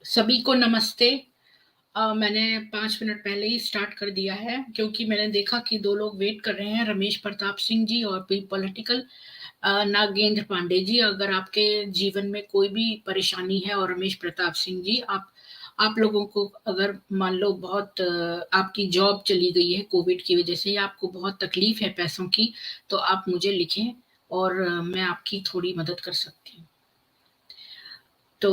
सभी को नमस्ते। मैंने 5 मिनट पहले ही स्टार्ट कर दिया है क्योंकि मैंने देखा कि 2 लोग वेट कर रहे हैं, रमेश प्रताप सिंह जी और बी पॉलिटिकल नागेंद्र पांडे जी। अगर आपके जीवन में कोई भी परेशानी है और रमेश प्रताप सिंह जी, आप लोगों को अगर मान लो बहुत आपकी जॉब चली गई है कोविड की वजह से या आपको बहुत तकलीफ है पैसों की, तो आप मुझे लिखें और मैं आपकी थोड़ी मदद कर सकती हूँ। तो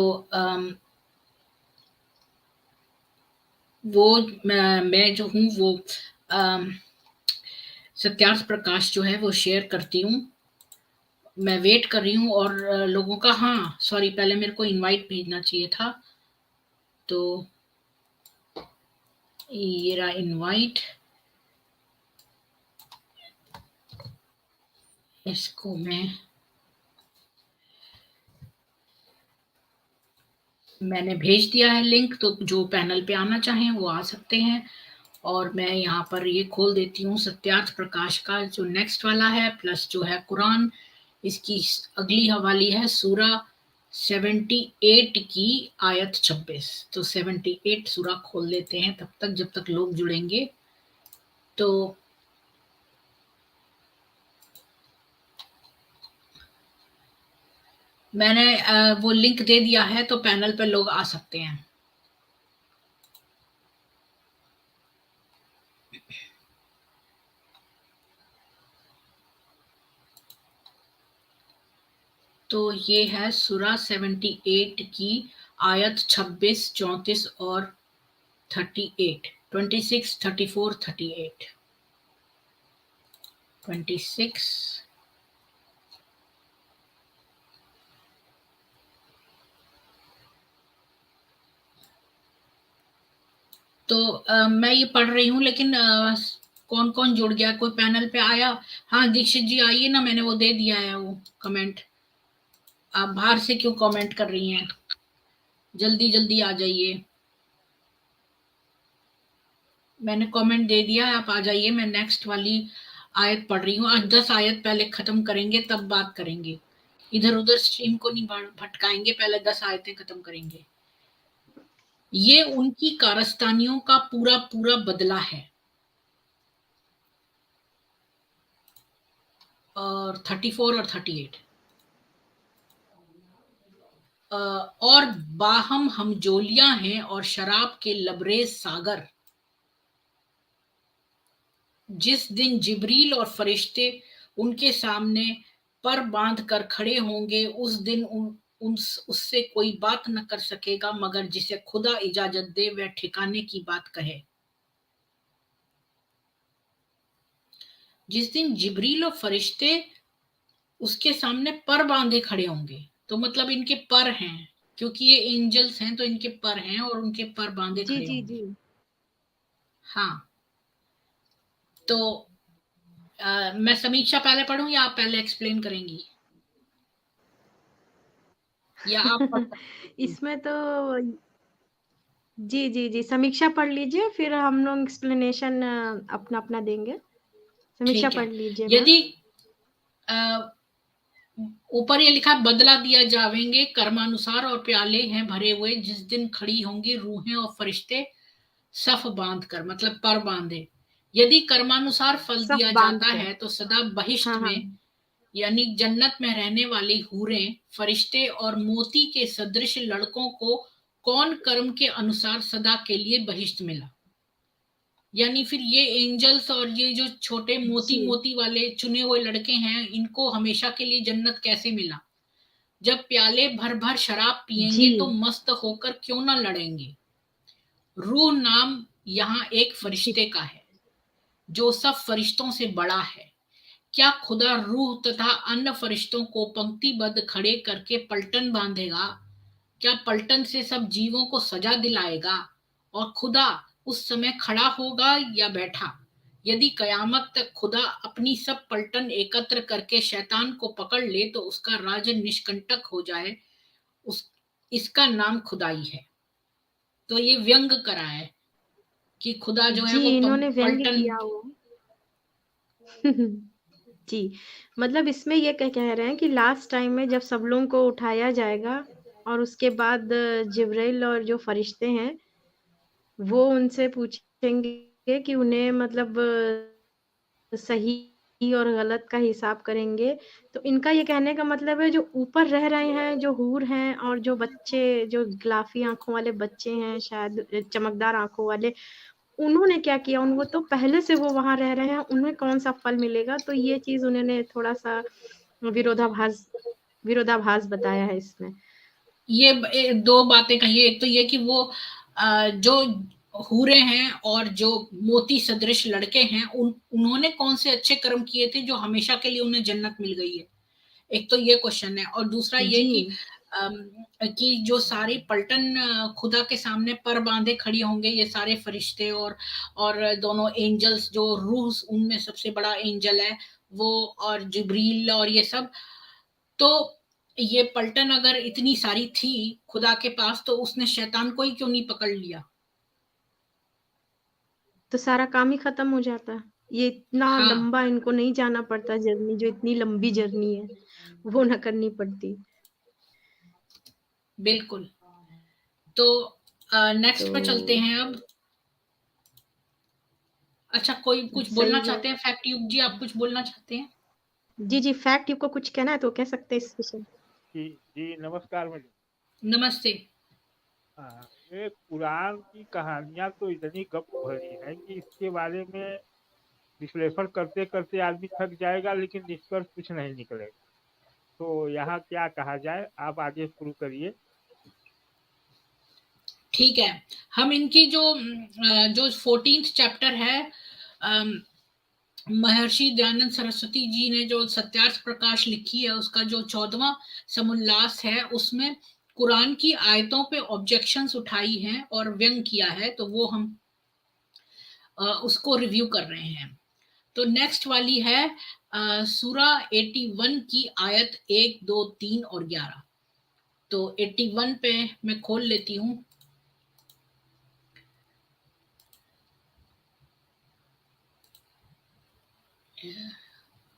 वो मैं जो हूँ वो अम, सत्यार्थ प्रकाश जो है वो शेयर करती हूँ। मैं वेट कर रही हूँ और लोगों का, हाँ सॉरी, पहले मेरे को इनवाइट भेजना चाहिए था, तो ये रहा इनवाइट। इसको मैंने भेज दिया है लिंक, तो जो पैनल पे आना चाहें वो आ सकते हैं। और मैं यहाँ पर ये खोल देती हूँ सत्यार्थ प्रकाश का जो नेक्स्ट वाला है, प्लस जो है कुरान, इसकी अगली हवाली है सूरा 78 की आयत 26। तो 78 सूरा खोल लेते हैं तब तक, जब तक लोग जुड़ेंगे। तो मैंने वो लिंक दे दिया है, तो पैनल पर लोग आ सकते हैं। तो ये है सूरा 78 की आयत 26, 34 और 38, 26, 34, 38, 26। तो मैं ये पढ़ रही हूँ, लेकिन कौन कौन जुड़ गया, कोई पैनल पे आया? हाँ दीक्षित जी आइए ना, मैंने वो दे दिया है वो कमेंट। आप बाहर से क्यों कमेंट कर रही हैं? जल्दी जल्दी आ जाइए, मैंने कमेंट दे दिया है, आप आ जाइए। मैं नेक्स्ट वाली आयत पढ़ रही हूँ। आज 10 आयत पहले खत्म करेंगे, तब बात करेंगे। इधर उधर स्ट्रीम को नहीं भटकाएंगे, पहले 10 आयतें खत्म करेंगे। ये उनकी कारस्तानियों का पूरा पूरा बदला है। और 34 और 38, और बाहम हमजोलियां हैं और शराब के लबरेज सागर। जिस दिन जिब्रील और फरिश्ते उनके सामने पर बांध कर खड़े होंगे, उस दिन उससे कोई बात न कर सकेगा मगर जिसे खुदा इजाजत दे वह ठिकाने की बात कहे। जिस दिन जिब्रील और फरिश्ते उसके सामने पर बांधे खड़े होंगे, तो मतलब इनके पर हैं, क्योंकि ये एंजल्स हैं तो इनके पर हैं और उनके पर बांधे जी खड़े जी होंगे। जी। हाँ, तो मैं समीक्षा पहले पढ़ूं या आप पहले एक्सप्लेन करेंगी, या आप पढ़ सकती हैं? इसमें तो जी जी जी, समीक्षा पढ़ लीजिए, फिर हम लोग एक्सप्लेनेशन अपना अपना देंगे। समीक्षा ठीक है। पढ़ लीजिए मैम। यदि ऊपर ये लिखा, बदला दिया जावेंगे कर्मानुसार और प्याले हैं भरे हुए, जिस दिन खड़ी होंगी रूहें और फरिश्ते सफ बांध कर, मतलब पर बांधे। यदि कर्मानुसार फल सब दिया बांध जाता कर। है तो सदा बहिष्ट हाँ हाँ। में, यानी जन्नत में रहने वाली हूरें, फरिश्ते और मोती के सदृश लड़कों को कौन कर्म के अनुसार सदा के लिए बहिष्ट मिला। यानी फिर ये एंजल्स और ये जो छोटे मोती जी मोती वाले चुने हुए लड़के हैं, इनको हमेशा के लिए जन्नत कैसे मिला? जब प्याले भर भर शराब जी पिएंगे तो मस्त होकर क्यों ना लड़ेंगे। रूह नाम यहाँ एक जी फरिश्ते का है जो सब फरिश्तों से बड़ा है। क्या खुदा रूह तथा अन्य फरिश्तों को पंक्तिबद्ध खड़े करके पलटन बांधेगा? क्या पलटन से सब जीवों को सजा दिलाएगा? और खुदा उस समय खड़ा होगा या बैठा? यदि कयामत तक खुदा अपनी सब पलटन एकत्र करके शैतान को पकड़ ले तो उसका राज्य निष्कंटक हो जाए। उस इसका नाम खुदाई है। तो ये व्यंग करा है कि खुदा जो है जी, वो इन्होंने व्यंग्य पलटन। किया हुआ है। जी, मतलब इसमें ये कह कह रहे हैं कि लास्ट टाइम में जब सब लोगों को उठाया जाएगा, और उसके बाद जिब्राइल और जो फरिश्ते हैं, वो उनसे पूछेंगे कि उन्हें मतलब सही और गलत का हिसाब करेंगे। तो इनका ये कहने का मतलब है जो ऊपर रह रहे हैं, जो हूर हैं और जो बच्चे जो गिलाफी आँखों वाले बच्चे हैं शायद चमकदार आँखों वाले, उन्होंने क्या किया? उनको तो पहले से वो वहाँ रह रहे हैं, उन्हें कौन-सा फल मिलेगा? तो ये चीज़ उन्होंने थोड़ा-सा विरोधाभास विरोधाभास बताया है इसमें। ये 2 बातें कही है। एक तो ये कि वो जो हूरे हैं और जो मोती सदृश लड़के हैं, उन्होंने कौन से अच्छे कर्म किए थे जो हमेशा के लिए उन्हें जन्नत मिल गई है। एक तो ये क्वेश्चन है, और दूसरा ये कि जो सारी पलटन खुदा के सामने पर बांधे खड़ी होंगे, ये सारे फरिश्ते और दोनों एंजल्स, जो रूह उनमें सबसे बड़ा एंजल है वो, और जिब्रील और ये सब। तो ये पलटन अगर इतनी सारी थी खुदा के पास, तो उसने शैतान को ही क्यों नहीं पकड़ लिया? तो सारा काम ही खत्म हो जाता। ये इतना हाँ, लंबा इनको नहीं जाना पड़ता जर्नी, जो इतनी लंबी जर्नी है, वो ना करनी पड़ती। बिल्कुल। तो नेक्स्ट पे चलते तो हैं अब। अच्छा, कोई कुछ बोलना सही है। चाहते हैं? फैक्ट युग जी, आप कुछ बोलना चाहते हैं? जी, जी, फैक्ट को कुछ कहना है तो कह सकते हैं इस विषय। जी जी, नमस्कार मैडम। नमस्ते। ये कुरान की कहानियां तो इतनी गप भरी हैं कि इसके बारे में विश्लेषण करते करते आदमी थक जाएगा, लेकिन निष्कर्ष कुछ नहीं निकलेगा। तो यहाँ क्या कहा जाए, आप आगे शुरू करिए। ठीक है, हम इनकी जो 14th चैप्टर है, महर्षि दयानंद सरस्वती जी ने जो सत्यार्थ प्रकाश लिखी है, उसका जो 14वां समुल्लास है, उसमें कुरान की आयतों पे ऑब्जेक्शंस उठाई हैं और व्यंग किया है, तो वो हम उसको रिव्यू कर रहे हैं। तो नेक्स्ट वाली है सूरा 81 की आयत 1, 2, 3 और 11। तो 81 पे मैं खोल लेती हूँ।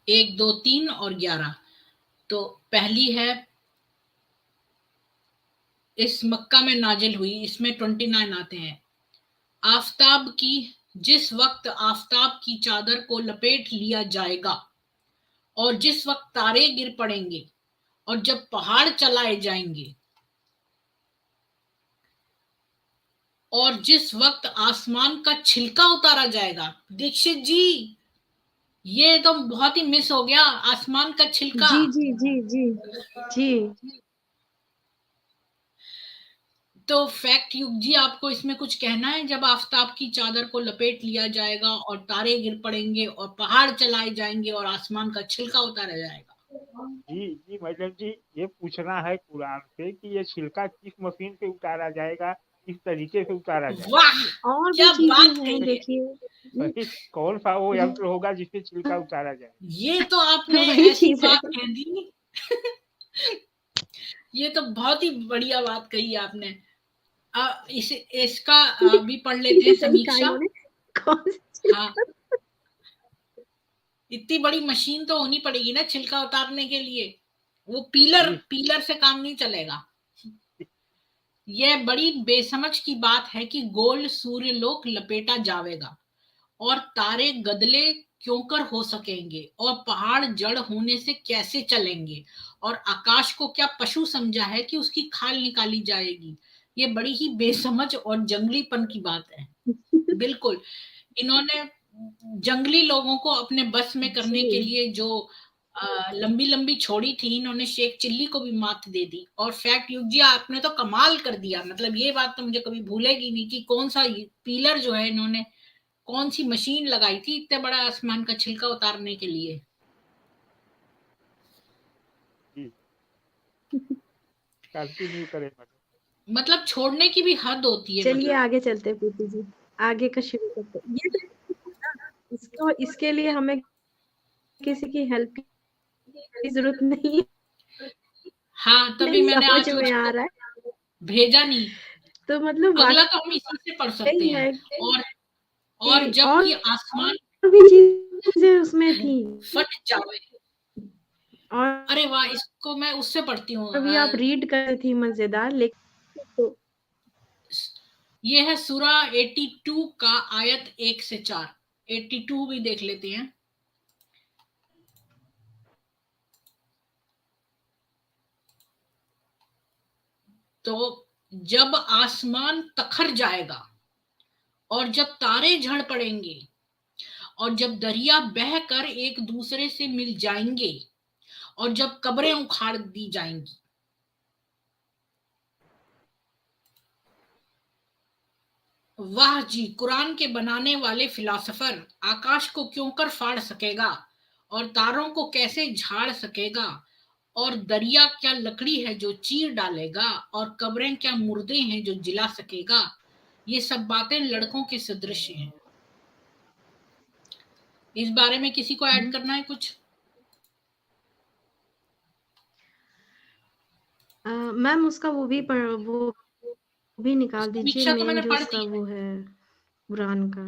एक, दो, 3 और 11। तो पहली है, इस मक्का में नाजिल हुई, इसमें 29 आते हैं। आफताब की, जिस वक्त आफताब की चादर को लपेट लिया जाएगा, और जिस वक्त तारे गिर पड़ेंगे, और जब पहाड़ चलाए जाएंगे, और जिस वक्त आसमान का छिलका उतारा जाएगा। दीक्षित जी, ये तो बहुत ही मिस हो गया, आसमान का छिलका। जी, जी, जी, जी, जी। तो फैक्ट युग जी, आपको इसमें कुछ कहना है? जब आफताब की चादर को लपेट लिया जाएगा और तारे गिर पड़ेंगे और पहाड़ चलाए जाएंगे और आसमान का छिलका उतारा जाएगा। जी जी मैडम जी, ये पूछना है कुरान से कि ये छिलका किस मशीन से उतारा जाएगा, किस तरीके से उतारा जाएगा। वाह, और भी क्या चीजें बात हैं कही है! देखिए। वही कौन सा वो यंत्र होगा जिससे छिलका उतारा जाए। ये तो आपने वही ऐसी चीज है। बात कह दी। ये तो बहुत ही बढ़िया बात कही आपने। इसका भी पढ़ लेते हैं ये सही कहा समीक्षा। इन्होंने। कौन सी हाँ, इतनी बड़ी मशीन तो होनी पड़ेगी ना छिलका उतारने के लिए। वो पीलर जी पीलर से काम नहीं चलेगा। यह बड़ी बेसमझ की बात है कि गोल सूर्यलोक लपेटा जाएगा, और तारे गदले क्यों कर हो सकेंगे, और पहाड़ जड़ होने से कैसे चलेंगे, और आकाश को क्या पशु समझा है कि उसकी खाल निकाली जाएगी। ये बड़ी ही बेसमझ और जंगलीपन की बात है। बिल्कुल, इन्होंने जंगली लोगों को अपने बस में करने के जी। लिए जो लंबी लंबी छोड़ी थी, इन्होंने शेख चिल्ली को भी मात दे दी। और फैक्ट युग जी, आपने तो कमाल कर दिया, मतलब ये बात तो मुझे कभी भूलेगी नहीं कि कौन सा पीलर जो है, इन्होंने कौन सी मशीन लगाई थी इतने बड़ा आसमान का छिलका उतारने के लिए। जी, कंटिन्यू करें मैडम। मतलब छोड़ने की भी हद होती है, चलिए मतलब। आगे चलते हैं प्रीति जी, आगे का शुरू करते हैं। ये तो इसको इसके लिए हमें किसी की हेल्प की जरूरत नहीं हाँ, तभी नहीं मैंने समझ आज में आ उसको रहा है। भेजा नहीं। तो मतलब अगला तो हम इसी से पढ़ सकते वाकई हैं। है और और कि और जबकि आसमान भी चीजें उसमें थी फट जावे। और अरे वाह, इसको मैं उससे पढ़ती हूँ। अभी आप रीड कर रही थी मजेदार, लेकिन तो ये है सूरा 82 का आयत 1 से 4। 82 भी देख लेते हैं। तो जब आसमान तखर जाएगा और जब तारे झड़ पड़ेंगे और जब दरिया बहकर एक दूसरे से मिल जाएंगे और जब कब्रें उखाड़ दी जाएंगी। वाह जी, कुरान के बनाने वाले फिलोसोफर आकाश को क्यों कर फाड़ सकेगा और तारों को कैसे झाड़ सकेगा, और दरिया क्या लकड़ी है जो चीर डालेगा, और कब्रें क्या मुर्दे हैं जो जिला सकेगा। ये सब बातें लड़कों के सदृश हैं। इस बारे में किसी को ऐड करना है कुछ? मैम उसका वो भी निकाल दीजिए, समीक्षा तो मेन मैंने जो पढ़ उसका दी है। वो है कुरान का।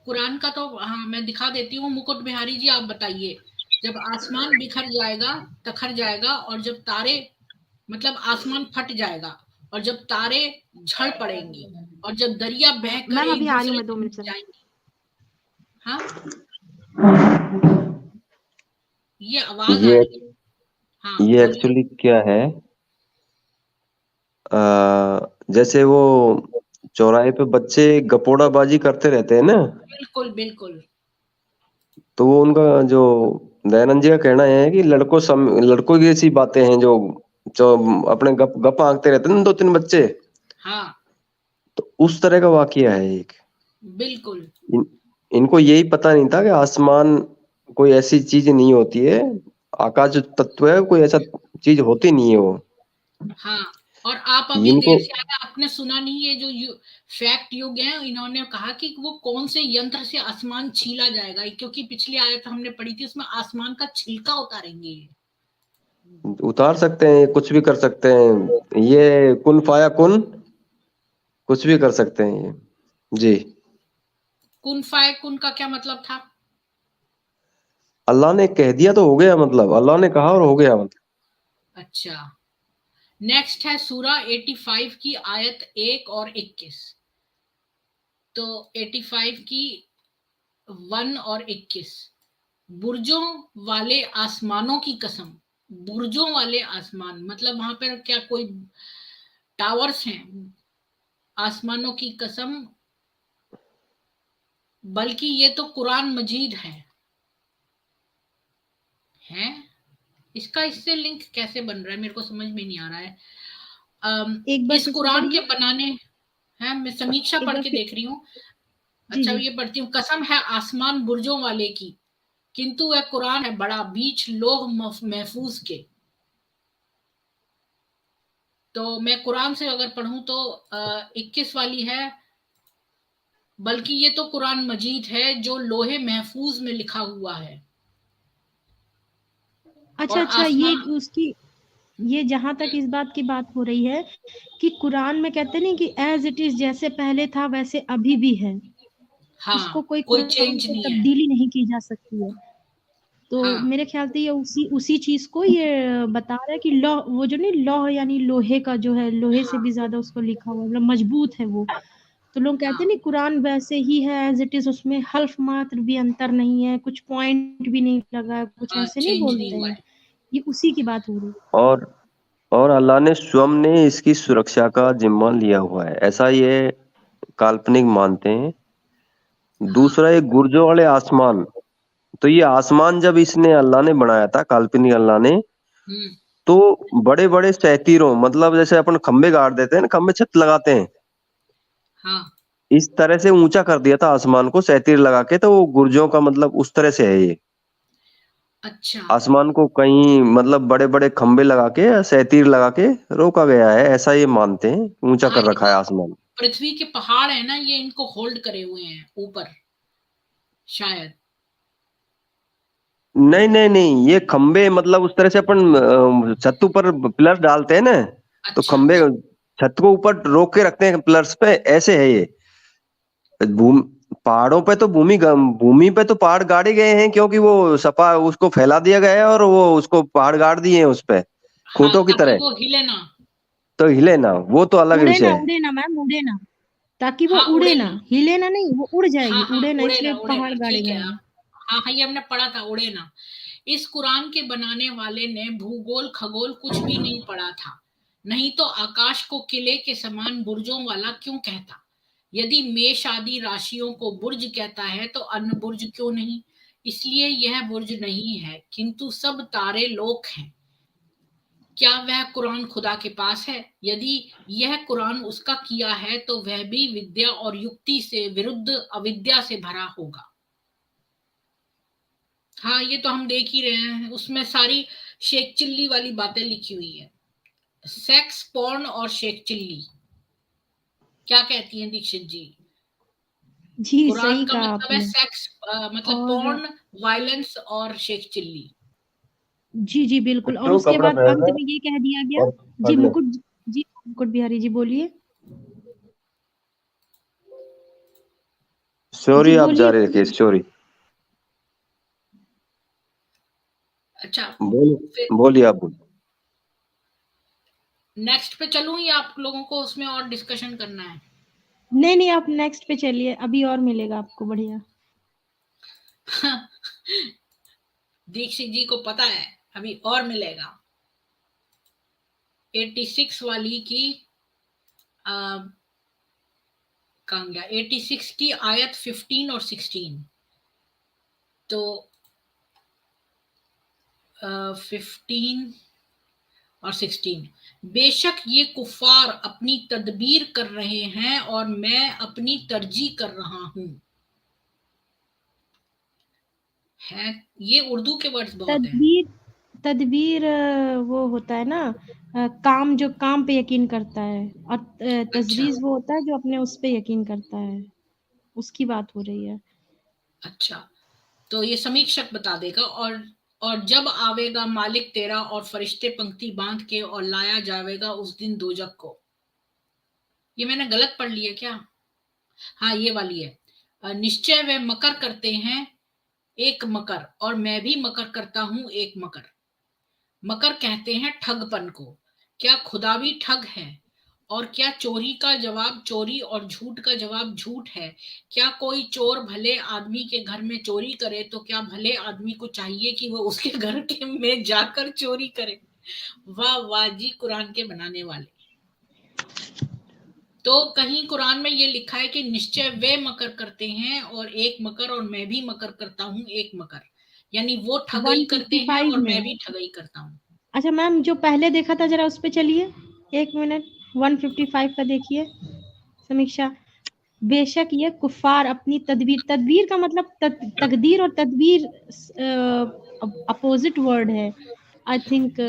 कुरान का तो हाँ मैं दिखा देती हूँ। मुकुट बिहारी जी आप बताइए। जब आसमान बिखर जाएगा, तखर जाएगा, और जब तारे, मतलब आसमान फट जाएगा और जब तारे झड़ पड़ेंगे और जब दरिया बहकर मैम एक अभी आ रही हूँ दूसरे मैं, 2 से मिनट मिल से। जाएंगी। हाँ, ये आवाज आ ये रही है। हाँ ये बोलिए। एक्चुअली क्या है, जैसे वो चौराहे पे बच्चे गपोड़ाबाजी करते रहते हैं ना, बिल्कुल बिल्कुल। तो वो उनका जो दयानंद जी का कहना है कि लड़कों की ऐसी बातें हैं जो अपने गप गप आंकते रहते हैं ना, 2-3 बच्चे। हाँ तो उस तरह का वाकया है एक। बिल्कुल। इनको यही पता नहीं था कि आसमान कोई ऐसी चीज नहीं होती है, आकाश जो तत्व है कोई ऐसा चीज होती नहीं है वो। हाँ, और आप अभी इनको देर से आया, आपने सुना नहीं, ये जो फैक्ट युग है, इन्होंने कहा कि वो कौन से यंत्र से आसमान छीला जाएगा, क्योंकि पिछली आयत हमने पढ़ी थी उसमें आसमान का छिलका उतारेंगे। उतार सकते हैं, कुछ भी कर सकते हैं, ये कुन फाया कुन, कुछ भी कर सकते हैं ये। जी, कुन फाय कुन का क्या मतलब था? अल्लाह ने कह दिया तो हो गया, मतलब अल्लाह ने कहा और हो गया मतलब। अच्छा, नेक्स्ट है सूरा 85 की आयत 1 और 21। तो 85 की 1 और 21। बुर्जों वाले आसमानों की कसम। बुर्जों वाले आसमान मतलब वहां पर क्या कोई टावर्स हैं? आसमानों की कसम, बल्कि ये तो कुरान मजीद है। इसका इससे लिंक कैसे बन रहा है मेरे को समझ में नहीं आ रहा है। एक बार इस फिर से कुरान के पढ़िए। बनाने हैं, मैं समीक्षा एक पढ़ बार के फिर। देख रही हूँ। जी अच्छा जी। ये पढ़ती हूँ। कसम है आसमान बुर्जों वाले की, किंतु वह कुरान है बड़ा बीच लोह महफूज के। तो मैं कुरान से अगर पढ़ूं तो 21 वाली है, बल्कि ये तो कुरान मजीद है जो लोहे महफूज में लिखा हुआ है। अच्छा और अच्छा, ये आसमान, उसकी, ये जहां तक इस बात की बात हो रही है कि कुरान में कहते नहीं कि एज इट इज, जैसे पहले था वैसे अभी भी है, उसको हाँ कोई कोई कुरान चेंज से नहीं है। तब्दीली नहीं की जा सकती है। तो हाँ मेरे ख्याल से ये उसी उसी चीज को ये बता रहा है कि लौह, वो जो नहीं लौह यानी लोहे का जो है, लोहे से हाँ भी ज्यादा उसको लिखा हुआ, मतलब मजबूत है वो। तो लोग कहते हाँ हैं नहीं कुरान वैसे ही है एज इट इज, उसमें हल्फ मात्र भी अंतर नहीं है, कुछ पॉइंट भी नहीं लगा है, कुछ हाँ, ऐसे नहीं चेंज नहीं बोलते हुआ हैं। है। ये उसी की बात हो रही है। और और अल्लाह ने स्वयं ने इसकी सुरक्षा का जिम्मा लिया हुआ है, ऐसा ये काल्पनिक मानते हैं। हाँ। दूसरा, ये गुर्जों वाले आसमान, तो ये आसमान जब इसने अल्लाह ने बनाया था, काल्पनिक अल्लाह ने, हम्म। तो बड़े बड़े सैतीरों, मतलब जैसे अपन खंबे गाड़ देते हैं ना, खंबे छत लगाते हैं, हाँ। इस तरह से ऊंचा कर दिया था आसमान को सैतीर लगा के। तो वो गुर्जों का मतलब उस तरह से है ये। अच्छा। आसमान को कहीं मतलब बड़े बड़े खंबे लगा के, सैतीर लगा के रोका गया है, ऐसा ये मानते हैं, ऊंचा हाँ, कर ये रखा जो है आसमान। पृथ्वी के पहाड़ है ना, ये इनको होल्ड करे हुए हैं ऊपर शायद। नहीं नहीं नहीं, ये खंबे मतलब उस तरह से अपन छत पर पिलर डालते हैं ना, तो अच्छा खंबे अच्छा। छत को ऊपर रोक के रखते हैं पिलर्स पे, ऐसे है ये। भूमि पहाड़ों पे तो भूमि पे तो पहाड़ गाड़े गए हैं, क्योंकि वो सपा उसको फैला दिया गया है और वो उसको पहाड़ गाड़ दिए हैं उस पे हाँ, खूंटों की ताकि तरह, वो हिले ना। तो हिले ना, वो तो अलग विषय है। उड़े ना मैम, उड़े ना, ताकि वो हाँ, उड़े उड़े ना, ना। हिले ना, नहीं वो उड़ जाएगी, हाँ, हाँ, उड़े ना, इसलिए उड़े पहाड़ ना, गाड़े ठीक है गए आप। हैं। हाँ, हाँ, ये हमने पढ़ा था, उड़े ना। इस कुरान के बनाने वाले ने भूगोल खगोल कुछ भी नहीं पढ़ा था, नहीं तो आकाश को किले के समान बुर्जों वाला क्यों कहता। यदि मेष आदि राशियों को बुर्ज कहता है तो अन्य बुर्ज क्यों नहीं। इसलिए यह बुर्ज नहीं है, किंतु सब तारे लोक हैं। क्या वह कुरान खुदा के पास है। यदि यह कुरान उसका किया है तो वह भी विद्या और युक्ति से विरुद्ध अविद्या से भरा होगा। हाँ, ये तो हम देख ही रहे हैं, उसमें सारी शेख चिल्ली वाली बातें लिखी हुई है। सेक्स पॉर्न और शेख चिल्ली, क्या कहती हैं दीक्षित जी। जी कुरान सही का कहा मतलब है आपने। सेक्स, मतलब और पॉर्न, वायलेंस और शेख चिल्ली। जी जी बिल्कुल, और तो उसके कपड़ा बाद पहन अंत ले में ये कह दिया गया। और जी पढ़ ले। मुकुट बिहारी जी बोलिए। जी सॉरी, आप बोलिए जारी रखिए, बोलिए। सॉरी। अच्छा, फिर बोलिए, आप बोलिए। नेक्स्ट पे चलूं या आप लोगों को उसमें और डिस्कशन करना है। नहीं नहीं, आप नेक्स्ट पे चलिए, अभी और मिलेगा आपको बढ़िया। दीक्षित जी को पता है अभी और मिलेगा। 86 वाली की कहाँ गया, 86 की आयत 15 और 16। तो 15 और 16, बेशक ये कुफार अपनी तदबीर कर रहे हैं और मैं अपनी तरजीह कर रहा हूं। है, ये उर्दू के वर्ड्स बहुत हैं। तदबीर, तदबीर वो होता है ना, काम, जो काम पे यकीन करता है, और अच्छा, तजवीज वो होता है जो अपने उस पे यकीन करता है, उसकी बात हो रही है। अच्छा, तो ये समीक्षक बता देगा। और जब आवेगा मालिक तेरा और फरिश्ते पंक्ति बांध के और लाया जाएगा उस दिन दोजक को। ये मैंने गलत पढ़ लिया क्या। हाँ, ये वाली है। निश्चय वे मकर करते हैं एक मकर, और मैं भी मकर करता हूं एक मकर। मकर कहते हैं ठगपन को। क्या खुदा भी ठग है। और क्या चोरी का जवाब चोरी और झूठ का जवाब झूठ है। क्या कोई चोर भले आदमी के घर में चोरी करे तो क्या भले आदमी को चाहिए कि वो उसके घर के में जाकर चोरी करे। वाह वाह जी, कुरान के बनाने वाले। तो कहीं कुरान में ये लिखा है कि निश्चय वे मकर करते हैं और एक मकर, और मैं भी मकर करता हूं एक मकर। यानी वो ठगई करते हैं 155 और में। मैं भी ठगई करता हूं। अच्छा मैम, जो पहले देखा था जरा उस पे चलिए, एक मिनट, 155 का देखिए समीक्षा। बेशक ये कुफार अपनी तदबीर, तदबीर का मतलब तकदीर, और तदबीर अपोजिट वर्ड है आई थिंक,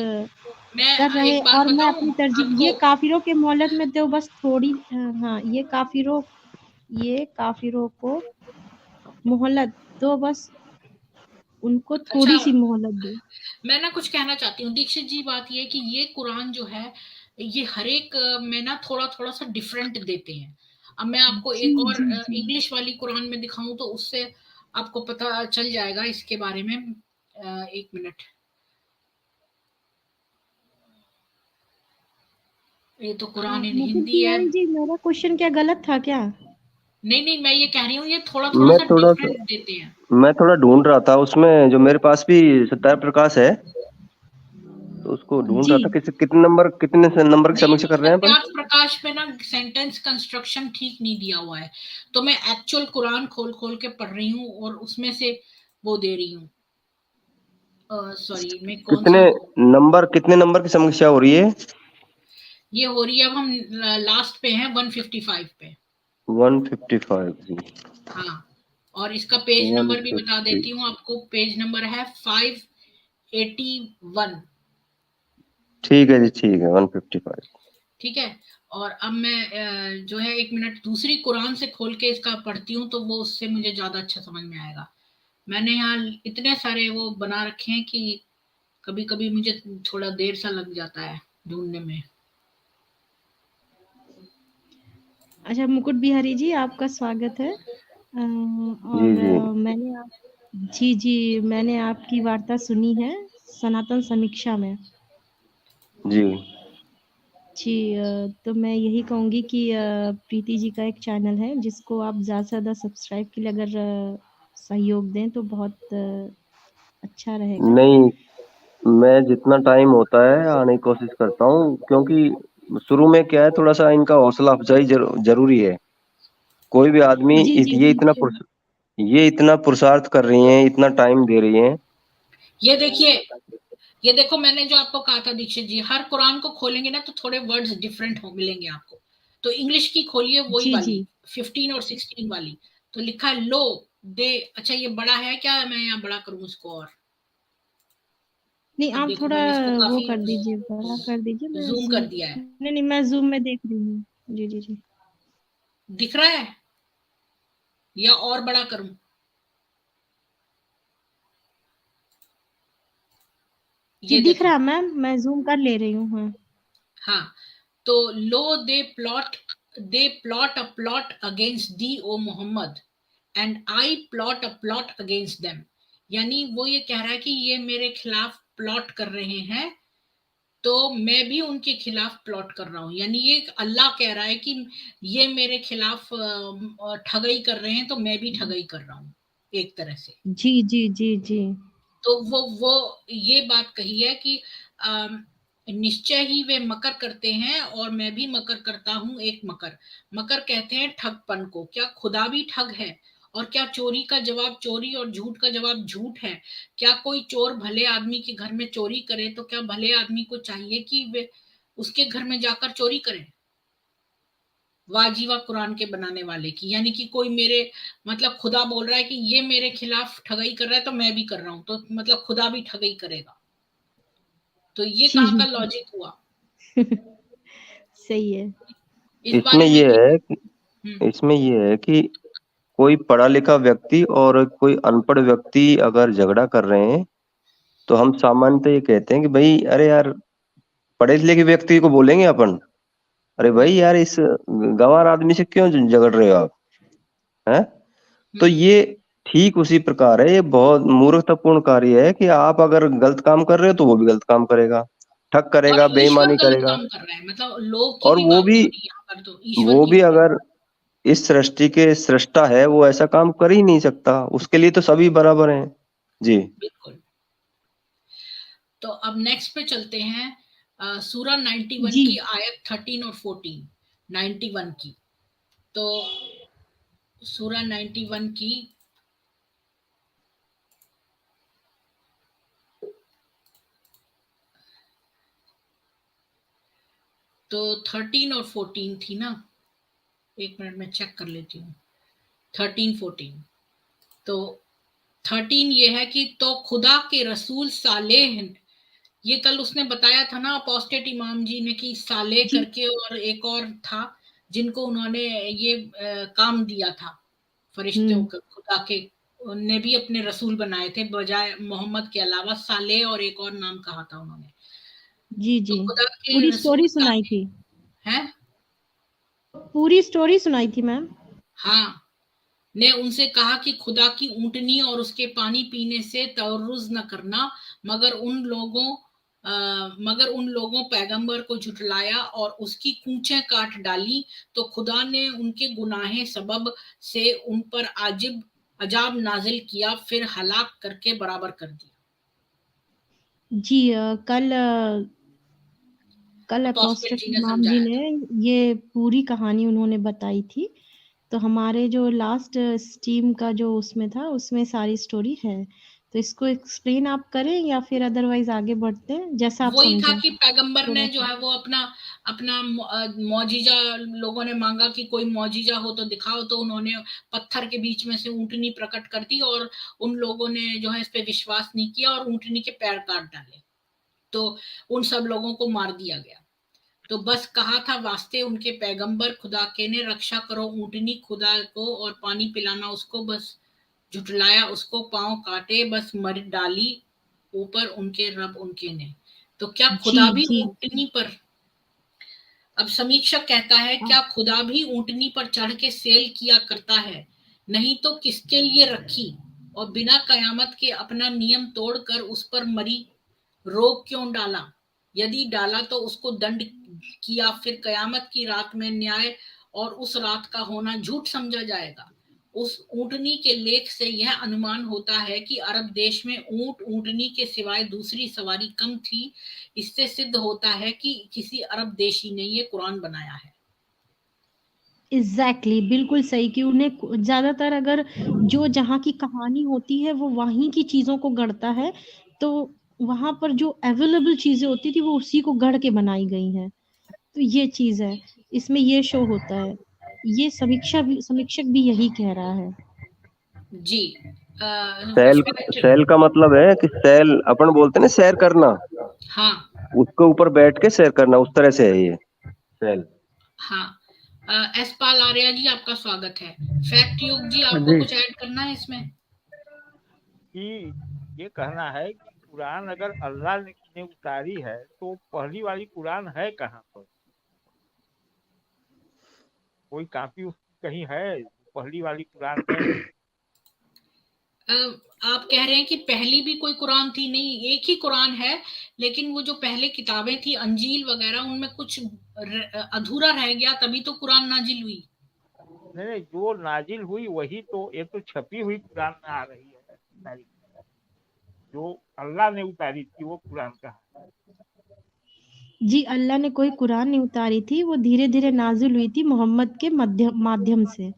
मैं कर रहे, एक बात और मैं बताऊं अपनी तरजीह, आपको। ये काफिरों के मोहलत में दो बस थोड़ी, हाँ ये काफिरों को मोहलत दो बस, उनको अच्छा, थोड़ी सी मोहलत दो। मैं ना कुछ कहना चाहती हूँ दीक्षित जी। बात ये है कि ये कुरान जो है, ये हर एक में ना थोड़ा थोड़ा सा डिफरेंट देते हैं। अब मैं आपको जी एक और जी जी। इंग्लिश वाली कुरान में दिखाऊं तो उससे आपको पता चल जाएगा इसके बारे में। एक मिनट, ये तो कुरान इन मुकुट हिंदी है। बिहारी जी, मेरा क्वेश्चन क्या गलत था क्या? नहीं नहीं, मैं ये कह रही हूँ ये थोड़ा थोड़ा मैं सा थोड़ा सा डिफरेंट देते हैं। मैं थोड़ा ढूंढ रहा था उसमें, जो मेरे पास भी सत्यार प्रकाश है, तो उसको ढूंढ जी रहा था कितने से नंबर की नहीं, समीक्षा तो कर रहे हैं अपन। सत्यार्थ प्रकाश में ना सेंटेंस कंस्ट्रक्शन ठीक नहीं दिया हुआ है, तो मैं एक्चुअल कुरान खोल खोल के पढ़ रही हूँ और उसमें से वो दे रही हूँ। सॉरी, मैं कौन सा। कितने नंबर की समीक्षा हो रही है। ये हो रही है, अब हम लास्ट पे हैं 155 पे। 155 हाँ, और इसका पेज नंबर भी बता 150। देती हूँ आपको। पेज नंबर है 581। ठीक है जी, ठीक है, 155। ठीक है। और अब मैं जो है, एक मिनट, दूसरी कुरान से खोल के इसका पढ़ती हूँ तो वो उससे मुझे ज्यादा अच्छा समझ में आएगा। मैंने यहाँ इतने सारे वो बना रखे हैं कि कभी कभी मुझे थोड़ा देर सा लग जाता है ढूंढने में। अच्छा मुकुट बिहारी जी, आपका स्वागत है। और जी मैंने आपकी वार्ता सुनी है सनातन समीक्षा में। जी जी तो मैं यही कहूँगी कि प्रीति जी का एक चैनल है जिसको आप ज़्यादा से ज़्यादा सब्सक्राइब के लिए अगर सहयोग दें तो बहुत अच्छा रहेगा। नहीं, मैं जितना टाइम होता है आने की कोशिश करता हूँ, क्योंकि शुरू में क्या है, थोड़ा सा इनका हौसला अफजाई जरूरी है। कोई भी आदमी जी जी बिल्कुल। ये इतना पुरुषार्थ कर रही हैं, इतना टाइम दे रही हैं। ये देखिए, ये देखो, मैंने जो आपको कहा था दीक्षित जी, हर कुरान को खोलेंगे ना तो थोड़े वर्ड्स डिफरेंट हो मिलेंगे आपको। तो इंग्लिश की खोलिए वही जी वाली जी 15 और 16 वाली, तो लिखा है लो दे। अच्छा ये बड़ा है क्या, मैं यहाँ बड़ा करूं इसको? और नहीं, अब आप देखो थोड़ा मैंने इसको वो काफी कर दीजिए, बड़ा कर दीजिए। मैं जूम कर दिया है। नहीं मैं जूम में देख रही हूँ। जी जी जी दिख रहा है या और बड़ा करूं? जी ये दिख देखो, रहा है मैम, मैं जूम कर ले रही हूँ। हाँ हाँ, तो lo they plot a plot against thee O Muhammad and I plot a plot against them. यानी वो ये कह रहा है कि ये मेरे खिलाफ प्लॉट कर रहे हैं, तो मैं भी उनके खिलाफ प्लॉट कर रहा हूं। यानी ये अल्लाह कह रहा है कि ये मेरे खिलाफ ठगई कर रहे हैं, तो मैं भी ठगई कर रहा हूं एक तरह से। जी जी जी जी तो वो ये बात कही है कि निश्चय ही वे मकर करते हैं और मैं भी मकर करता हूं। एक मकर, मकर कहते हैं ठगपन को। क्या खुदा भी ठग है? और क्या चोरी का जवाब चोरी और झूठ का जवाब झूठ है? क्या कोई चोर भले आदमी के घर में चोरी करे तो क्या भले आदमी को चाहिए कि वे उसके घर में जाकर चोरी करें? वाजीवा कुरान के बनाने वाले की। यानी कि कोई मेरे, मतलब खुदा बोल रहा है कि ये मेरे खिलाफ ठगई कर रहा है तो मैं भी कर रहा हूं, तो मतलब खुदा भी ठगई करेगा। तो ये कहाँ का जी लॉजिक हुआ? सही है। इस इसमें बारे में ये है कि हम्म, इसमें ये है कि कोई पढ़ा लिखा व्यक्ति और कोई अनपढ़ व्यक्ति अगर झगड़ा कर रहे हैं, तो हम सामान्यतः ये कहते हैं कि भाई अरे यार, पढ़े लिखे व्यक्ति को बोलेंगे अपन, अरे भाई यार, इस गंवार आदमी से क्यों झगड़ रहे हो आप, हैं? तो हम्म। ये ठीक उसी प्रकार है, ये बहुत मूर्खतापूर्ण कार्य है कि आप अगर गलत काम कर रहे हो तो वो भी गलत काम करेगा, ठग और करेगा, ईश्वर बेईमानी गलत करेगा। काम कर रहा है, मतलब लोग की और भी बात नहीं हो रही यहाँ पर, तो ईश्वर वो की भी हो रही अगर इस सृष्टि के सृष्टा है, वो ऐसा काम कर ही नहीं सकता, उसके लिए तो सभी बराबर हैं। जी है। बिल्कुल। तो अब नेक्स्ट पे चलते हैं, सूरा 91 जी की आयत 13 और 14। 91 की, तो सूरा 91 की तो 13 और 14 थी ना? एक मिनट में चेक कर लेती हूँ। 13 14, तो 13 ये है कि तो खुदा के रसूल सालेह, ये कल उसने बताया था ना अपोस्टेट इमाम जी ने कि सालेह जी करके और एक और था जिनको उन्होंने ये काम दिया था, फरिश्तों हम्म खुदा के ने भी अपने रसूल बनाए थे बजाय मोहम्मद के अलावा। सालेह और एक और नाम कहा था उन्होंने। जी तो जी खुदा के पूरी रसूल स्टोरी सुनाई थी। सालेह हैं। पूरी स्टोरी सुनाई थी मैम। हाँ, ने उनसे कहा कि खुदा की ऊंटनी और उसके पानी पीने से तवरुज न करना, मगर उन लोगों पैगंबर को झुटलाया और उसकी कूचें काट डाली, तो खुदा ने उनके गुनाहे सबब से उन पर अजाब नाजिल किया, फिर हलाक करके बराबर कर दिया। जी कल अपोस्टल अपोस्टल जी ने इमाम जी समझाया ने था। ये पूरी कहानी उन्होंने बताई थी। तो हमारे जो लास्ट स्टीम का जो उसमें था उसमें सारी स्टोरी है। तो इसको एक्सप्लेन आप करें या फिर अदरवाइज आगे बढ़ते हैं, जैसा आप वही था समझें कि पैगंबर थोड़ा ने जो सा। है वो अपना अपना मौजीजा, लोगों ने मांगा कि कोई मौजीजा हो तो दिखाओ, तो उन्होंने पत्थर के बीच में से ऊंटनी प्रकट कर दी और उन लोगों ने जो है इस पे विश्वास नहीं किया और ऊंटनी के पैर काट डाले, तो उन सब लोगों को मार दिया गया। तो बस कहा था वास्ते उनके पैगंबर खुदा के ने, रक्षा करो ऊंटनी खुदा को और पानी पिलाना उसको, बस झुटलाया उसको, पांव काटे, बस मर डाली ऊपर उनके रब उनके ने। तो क्या जी खुदा भी जी ऊंटनी पर, अब समीक्षक कहता है क्या खुदा भी ऊंटनी पर चढ़ के सेल किया करता है? नहीं तो किसके लिए रखी, और बिना कयामत के अपना नियम तोड़कर उस पर मरी रोक क्यों डाला? यदि डाला तो उसको दंड किया, फिर कयामत की रात में न्याय और उस रात का होना झूठ समझा जाएगा। उस ऊंटनी के लेख से यह अनुमान होता है कि अरब देश में ऊंट ऊंटनी के सिवाय दूसरी सवारी कम थी। इससे सिद्ध होता है कि किसी अरब देशी ने ये कुरान बनाया है। एग्जैक्टली बिल्कुल सही कि उन्हें ज्यादातर अगर जो जहाँ की कहानी होती है वो वहीं की चीजों को गढ़ता है, तो वहां पर जो अवेलेबल चीजें होती थी वो उसी को गढ़ के बनाई गई हैं। तो ये चीज है, इसमें ये शो होता है, ये समीक्षक भी यही कह रहा है। जी। Cell respect. सैल का मतलब है कि सैल अपन बोलते हैं ना, सैर करना, हाँ उसके ऊपर बैठ के सैर करना, उस तरह से है ये सैल। हाँ। एस पाल आर्या जी, आपका स्वागत है। फैक्ट युग जी, आपको जी कुछ ऐड करना है इसमें? कि ये कहना है कि कुरान अगर अल्लाह ने उतारी है तो पहली वाली कुरान है कहाँ पर? कोई कापी उसकी कहीं है? पहली वाली कुरान है? आप कह रहे हैं कि पहली भी कोई कुरान थी? नहीं, एक ही कुरान है, लेकिन वो जो पहले किताबें थी अंजील वगैरह, उनमें कुछ अधूरा रह गया, तभी तो कुरान नाजिल हुई। नहीं नहीं, जो नाजिल हुई वही तो, ये तो छपी हुई कुरान में आ रही है सारी। जो अल्लाह ने उतारी थी वो कुरान कहाँ? जी, अल्लाह ने कोई कुरान नहीं उतारी थी, वो धीरे धीरे नाजिल हुई थी मोहम्मद के माध्यम से।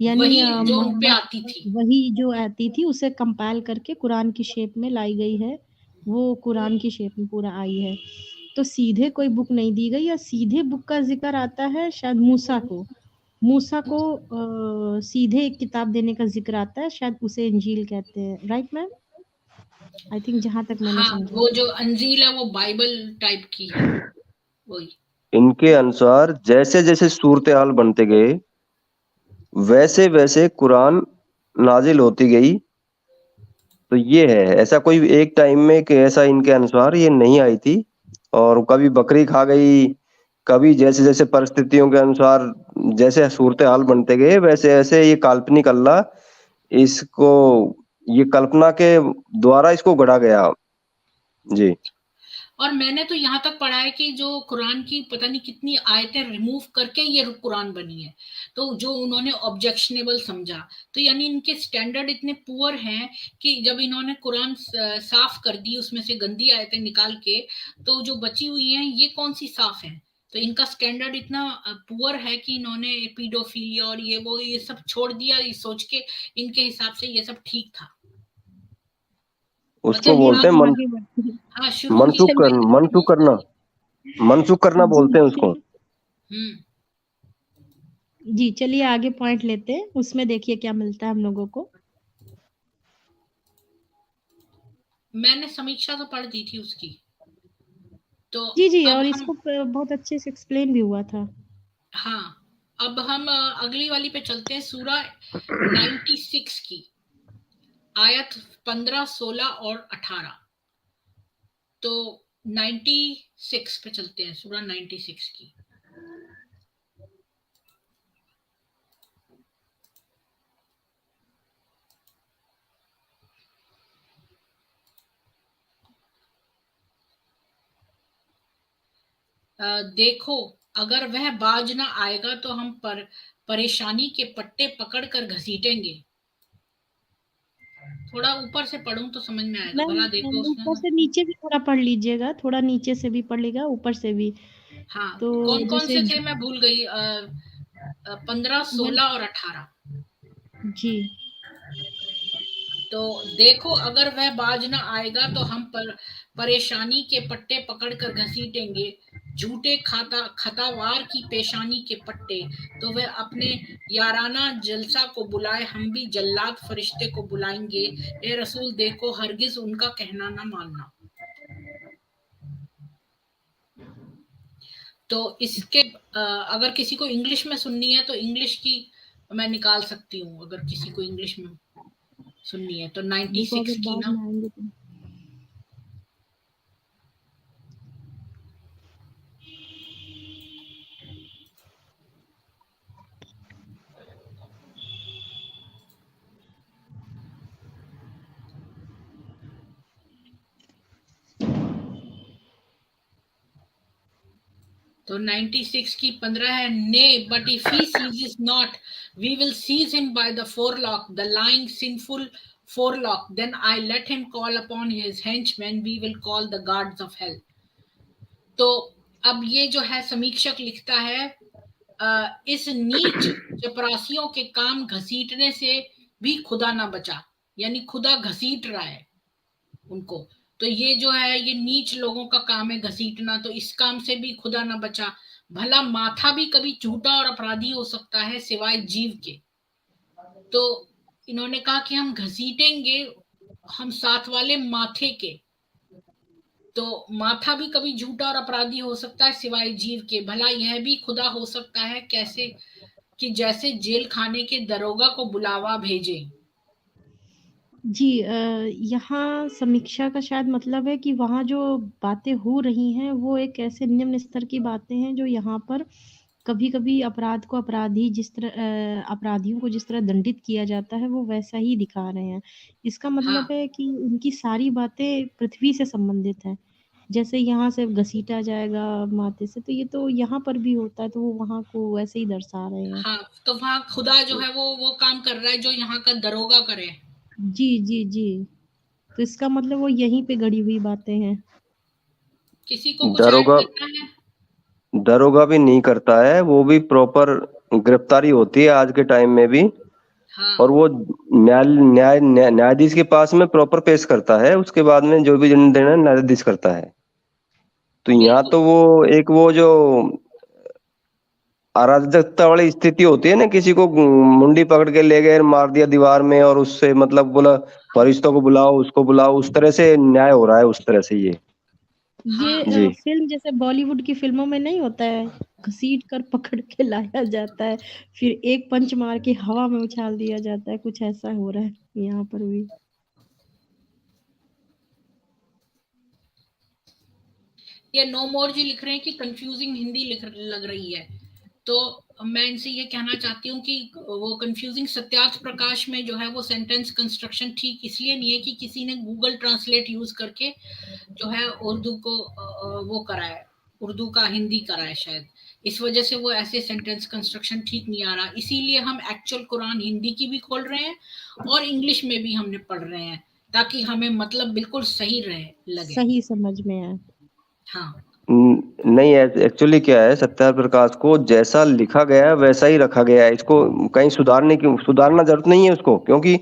यानी वही जो उन पे मोहम्मद आती थी। वही जो आती थी उसे कंपाइल करके कुरान की शेप में लाई गई है, वो कुरान की शेप में पूरा आई है। तो सीधे कोई बुक नहीं दी गई, या सीधे बुक का जिक्र आता है शायद मूसा को सीधे एक किताब देने का जिक्र आता है, शायद उसे इंजील कहते हैं, राइट मैम? आई थिंक जहां तक मैंने हाँ, समझा। वो जो अंजील है वो बाइबल टाइप की है, वही। इनके अनुसार जैसे जैसे सूरत हाल बनते गए, वैसे वैसे कुरान नाजिल होती गई। तो ये है, ऐसा कोई एक टाइम में कि ऐसा इनके अनुसार ये नहीं आई थी, और कभी बकरी खा गई, कभी जैसे जैसे परिस्थितियों के अनुसार जैसे सूरत हाल बनते गए, वैसे वैसे ये काल्पनिक अल्लाह, इसको ये कल्पना के द्वारा इसको गढ़ा गया। जी। और मैंने तो यहाँ तक पढ़ा है कि जो कुरान की पता नहीं कितनी आयतें रिमूव करके ये कुरान बनी है, तो जो उन्होंने ऑब्जेक्शनेबल समझा। तो यानी इनके स्टैंडर्ड इतने पुअर हैं कि जब इन्होंने कुरान साफ कर दी, उसमें से गंदी आयतें निकाल के, तो जो बची हुई हैं ये कौन सी साफ है? तो इनका स्टैंडर्ड इतना पुअर है कि इन्होंने पीडोफिलिया और ये वो ये सब छोड़ दिया, ये सोच के इनके हिसाब से ये सब ठीक था। उसको मतलब चलिए बोलते हैं हम आगे बढ़ते हैं। हाँ, शुरू की मनसुख करना, मनसुख करना जी बोलते हैं उसको। हम्म। जी, चलिए आगे पॉइंट लेते हैं, उसमें देखिए क्या मिलता है हम लोगों को। मैंने समीक्षा तो पढ़ दी थी उसकी। तो जी जी, अब और हम, इसको बहुत अच्छे से एक्सप्लेन भी हुआ था। हाँ, अब हम अगली वाली पे चलते हैं, सूरा 96 की आयत 15, 16 और 18। तो 96 पे चलते हैं, सूरा 96 की। देखो, अगर वह बाज ना आएगा तो हम परेशानी के पट्टे पकड़कर घसीटेंगे। थोड़ा ऊपर से पढ़ूं तो समझ में आएगा, मैम भला देखो ऊपर उसमें। से नीचे भी थोड़ा पढ़ लीजिएगा, थोड़ा नीचे से भी पढ़ लीजिएगा, ऊपर से भी। हाँ, तो कौन कौन जैसे से थे मैं भूल गई। 15, 16 और 18। जी तो देखो, अगर वह बाज ना आएगा तो हम परेशानी के पट्टे पकड़कर घसीटेंगे, झूठे खतावार की पेशानी के पट्टे। तो वह अपने याराना जलसा को बुलाए, हम भी जल्लाद फरिश्ते को बुलाएंगे। ए रसूल, देखो हरगिज उनका कहना ना मानना। तो इसके अगर किसी को इंग्लिश में सुननी है तो इंग्लिश की मैं निकाल सकती हूँ, अगर किसी को इंग्लिश में सुननी है तो देखो, 96 अगर की बाद ना। में आएंगे तो तो 96 की 15 है, ने but if he ceases not we will seize him by the forelock the lying sinful forelock then I let him call upon his henchman we will call the guards of hell. तो अब ये जो है समीक्षक लिखता है, इस नीच चपरासियों के काम घसीटने से भी खुदा ना बचा, यानी खुदा घसीट रहा है उनको। तो ये जो है ये नीच लोगों का काम है घसीटना, तो इस काम से भी खुदा ना बचा। भला माथा भी कभी झूठा और अपराधी हो सकता है सिवाय जीव के। तो इन्होंने कहा कि हम घसीटेंगे हम साथ वाले माथे के, तो माथा भी कभी झूठा और अपराधी हो सकता है सिवाय जीव के। भला यह भी खुदा हो सकता है कैसे कि जैसे जेल खाने के दरोगा को बुलावा भेजे। जी यहाँ समीक्षा का शायद मतलब है कि वहाँ जो बातें हो रही हैं वो एक ऐसे निम्न स्तर की बातें हैं जो यहाँ पर कभी-कभी अपराध को अपराधियों को जिस तरह दंडित किया जाता है वो वैसा ही दिखा रहे हैं। इसका मतलब हाँ है कि उनकी सारी बातें पृथ्वी से संबंधित हैं। जैसे यहाँ से घसीटा जाएगा माथे से, तो ये तो यहाँ पर भी होता है, तो वो वहाँ को वैसे ही दर्शा रहे हैं। हाँ, तो वहाँ खुदा जो है वो काम कर रहा है जो यहाँ का दरोगा करे। जी। तो इसका मतलब वो यहीं पे गड़ी हुई बातें हैं। किसी को कुछ ऐड दरोगा करना है? दरोगा भी नहीं करता है, वो भी प्रॉपर गिरफ्तारी होती है आज के टाइम में भी, हाँ और वो न्यायाधीश के पास में प्रॉपर पेश करता है, उसके बाद में जो भी दंड देना है न्यायाधीश करता है। तो यहाँ बिल्कुल। तो वो एक वो जो अराजकता वाली स्थिति होती है ना, किसी को मुंडी पकड़ के ले गए मार दिया दीवार में और उससे मतलब बोला फरिश्तों को बुलाओ उसको बुलाओ, उस तरह से न्याय हो रहा है उस तरह से ये। हाँ जी फिल्म जैसे बॉलीवुड की फिल्मों में नहीं होता है, घसीट कर पकड़ के लाया जाता है, फिर एक पंच मार के हवा में उछाल दिया जाता है, कुछ ऐसा हो रहा है यहाँ पर भी। ये नो मोर जी लिख रहे हैं कि कंफ्यूजिंग हिंदी लग रही है। तो मैं इनसे ये कहना चाहती हूँ कि वो कंफ्यूजिंग सत्यार्थ प्रकाश में जो है वो सेंटेंस कंस्ट्रक्शन ठीक इसलिए नहीं है कि किसी ने गूगल ट्रांसलेट यूज करके जो है उर्दू को वो करा है, उर्दू का हिंदी करा है शायद, इस वजह से वो ऐसे सेंटेंस कंस्ट्रक्शन ठीक नहीं आ रहा। इसीलिए हम एक्चुअल कुरान हिंदी की भी खोल रहे हैं और इंग्लिश में भी हमने पढ़ रहे हैं ताकि हमें मतलब बिल्कुल सही लगे। सही समझ में आए। हाँ नहीं, एक्चुअली क्या है, सत्यार्थ प्रकाश को जैसा लिखा गया है वैसा ही रखा गया है, इसको कहीं सुधारना जरूरत नहीं है उसको, क्योंकि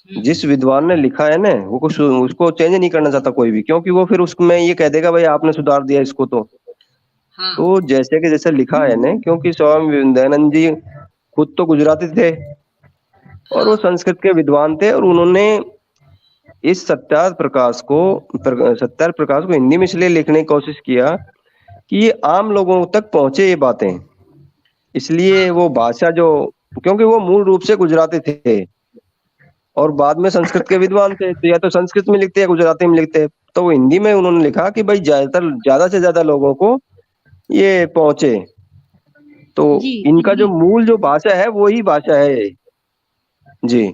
जिस विद्वान ने लिखा है ना वो कुछ उसको चेंज नहीं करना चाहता कोई भी, क्योंकि वो फिर उसमें ये कह देगा भाई आपने सुधार दिया इसको। हाँ तो जैसे कि जैसे लिखा है ना, क्योंकि स्वामी विवेकानंद जी खुद तो गुजराती थे और वो हाँ संस्कृत के विद्वान थे, और उन्होंने इस सत्यार्थ प्रकाश को हिंदी में इसलिए लिखने की कोशिश किया कि ये आम लोगों तक पहुंचे ये बातें, इसलिए हाँ वो भाषा जो, क्योंकि वो मूल रूप से गुजराती थे और बाद में संस्कृत के विद्वान थे, तो या तो संस्कृत में लिखते या गुजराती में लिखते, तो वो हिंदी में उन्होंने लिखा कि भाई ज्यादा से ज्यादा लोगों को ये पहुंचे। तो जी इनका जो हिंदी। मूल जो भाषा है वही भाषा है ये। जी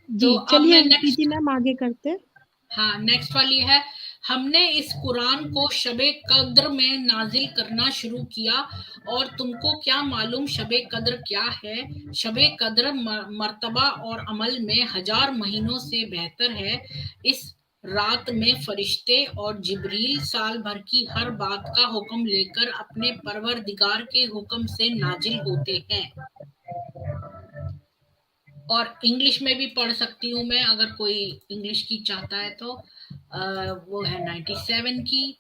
जी तो अब चलिए मैं प्रीति नेक्स्ट, मैम आगे करते हैं। हाँ नेक्स्ट वाली है, हमने इस कुरान को शबे कद्र में नाजिल करना शुरू किया और तुमको क्या मालूम शबे कद्र क्या है। शबे कद्र मर्तबा और अमल में 1000 महीनों से बेहतर है। इस रात में फरिश्ते और जिब्रील साल भर की हर बात का हुक्म लेकर अपने परवरदिगार के हुक्म से नाजिल होते हैं। और इंग्लिश में भी पढ़ सकती हूँ मैं अगर कोई इंग्लिश की चाहता है तो वो है 97 की।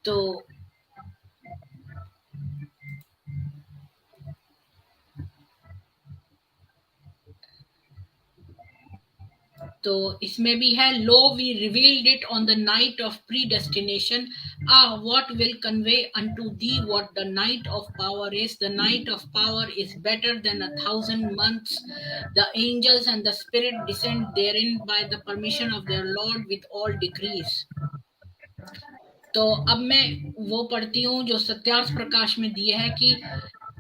तो तो इसमें भी है, lo we revealed it on the night of predestination, what will convey unto thee what the night of power is. The night of power is better than 1000 months. The angels and the spirit descend therein by the permission of their Lord with all decrees. तो अब मैं वो पढ़ती हूँ जो सत्यार्थ प्रकाश में दिए है कि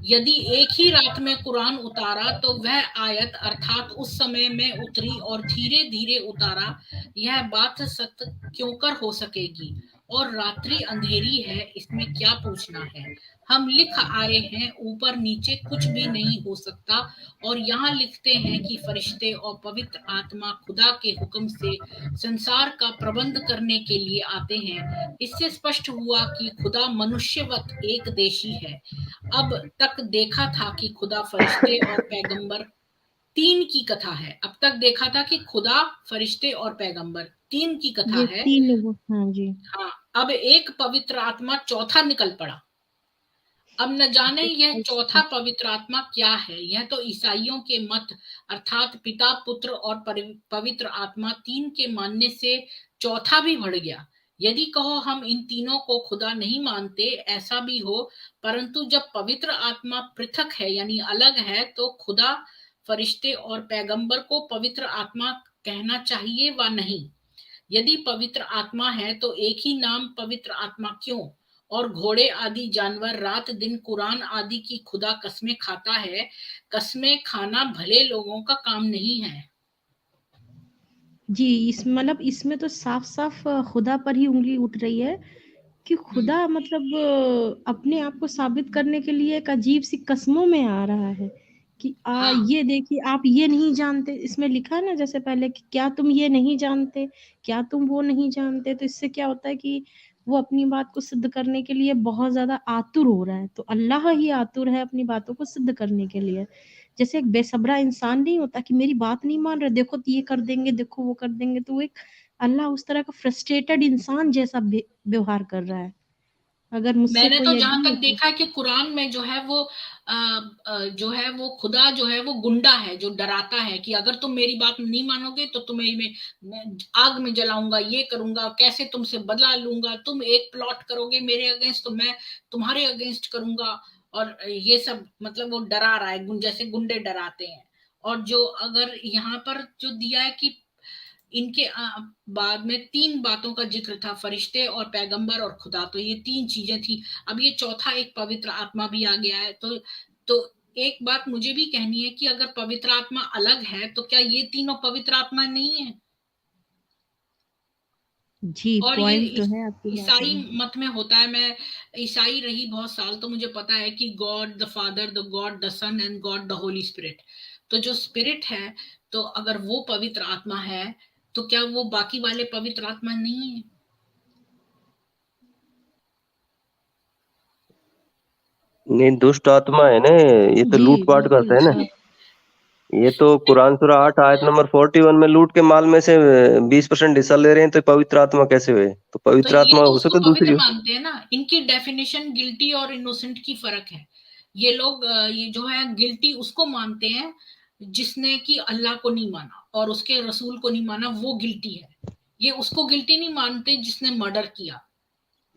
यदि एक ही रात में कुरान उतारा तो वह आयत अर्थात उस समय में उतरी और धीरे धीरे उतारा, यह बात सत्य क्यों कर हो सकेगी। और रात्रि अंधेरी है, इसमें क्या पूछना है। हम लिख आए हैं, ऊपर नीचे कुछ भी नहीं हो सकता। और यहाँ लिखते हैं कि फरिश्ते और पवित्र आत्मा खुदा के हुक्म से संसार का प्रबंध करने के लिए आते हैं। इससे स्पष्ट हुआ कि खुदा मनुष्यवत एक देशी है। अब तक देखा था कि खुदा फरिश्ते और पैगंबर तीन की कथा है। अब तक देखा था कि खुदा, फरिश्ते और पैगंबर तीन की कथा ये है। 3 लोग, हाँ जी। हाँ, अब एक पवित्र आत्मा चौथा निकल पड़ा। अब न जाने यह चौथा पवित्र आत्मा क्या है। यह तो ईसाइयों के मत अर्थात पिता, पुत्र और पवित्र आत्मा तीन के मानने से चौथा भी बढ़ गया। यदि कहो हम इन तीनों को खुदा नहीं मानते, ऐसा भी हो, परंतु जब पवित्र आत्मा पृथक है यानी अलग है, तो खुदा, फरिश्ते और पैगंबर को पवित्र आत्मा कहना चाहिए व नहीं। यदि पवित्र आत्मा है तो एक ही नाम पवित्र आत्मा क्यों। और घोड़े आदि जानवर रात दिन कुरान आदि की खुदा कस्में खाता है। कस्में खाना भले लोगों का काम नहीं है। जी, इस मतलब इसमें तो साफ साफ खुदा पर ही उंगली उठ रही है कि खुदा मतलब अपने आप को साबित करने के लिए एक अजीब सी कस्मों में आ रहा है कि हाँ, ये देखिए, आप ये नहीं जानते। इसमें लिखा है ना जैसे पहले कि क्या तुम ये नहीं जानते, क्या तुम वो नहीं जानते। तो इससे क्या होता है कि वो अपनी बात को सिद्ध करने के लिए बहुत ज्यादा आतुर हो रहा है। तो अल्लाह ही आतुर है अपनी बातों को सिद्ध करने के लिए। जैसे एक बेसब्रा इंसान नहीं होता कि मेरी बात नहीं मान रहे, देखो तो ये कर देंगे, देखो वो कर देंगे। तो एक अल्लाह उस तरह का फ्रस्ट्रेटेड इंसान जैसा व्यवहार कर रहा है। अगर मुझसे मैंने तो कोई जहां एग्री तक हो देखा है कि कुरान में जो है वो जो है वो खुदा जो है वो गुंडा है जो डराता है कि अगर तुम मेरी बात नहीं मानोगे तो तुम्हें मैं आग में जलाऊंगा, ये करूंगा, कैसे तुमसे बदला लूंगा, तुम एक प्लॉट करोगे मेरे अगेंस्ट तो मैं तुम्हारे अगेंस्ट करूंगा। और ये सब मतलब वो डरा रहा है जैसे गुंडे डराते हैं। और जो अगर यहाँ पर जो दिया है कि इनके बाद में तीन बातों का जिक्र था, फरिश्ते और पैगंबर और खुदा, तो ये तीन चीजें थी। अब ये चौथा एक पवित्र आत्मा भी आ गया है। तो एक बात मुझे भी कहनी है कि अगर पवित्र आत्मा अलग है तो क्या ये तीनों पवित्र आत्मा नहीं है। जी, और ये पॉइंट तो है आपकी बात ईसाई में। मत में होता है। मैं ईसाई रही बहुत साल, तो मुझे पता है कि God the Father, the God the Son and God the Holy Spirit. तो जो स्पिरिट है, तो अगर वो पवित्र आत्मा है तो क्या वो बाकी वाले पवित्र आत्मा नहीं है। नहीं, दुष्ट आत्मा है ना, ये तो जी, लूटपाट करते हैं ना। बिल्कुल। ये तो कुरान सूरा 8 आयत नंबर 41 में लूट के माल में से 20% हिस्सा ले रहे हैं, तो पवित्र आत्मा कैसे हुए? तो तो पवित्र ये आत्मा तो हो उसको सकता दूसरी पवित्र हो। मानते हैं ना। इनकी डेफिनेशन गिल्टी और इनोसेंट की फर्क है। ये लोग ये जो है गिल्टी उसको मानते हैं जिसने कि अल्लाह को नहीं माना और उसके रसूल को नहीं माना, वो गिल्टी है। ये उसको गिल्टी नहीं मानते जिसने मर्डर किया।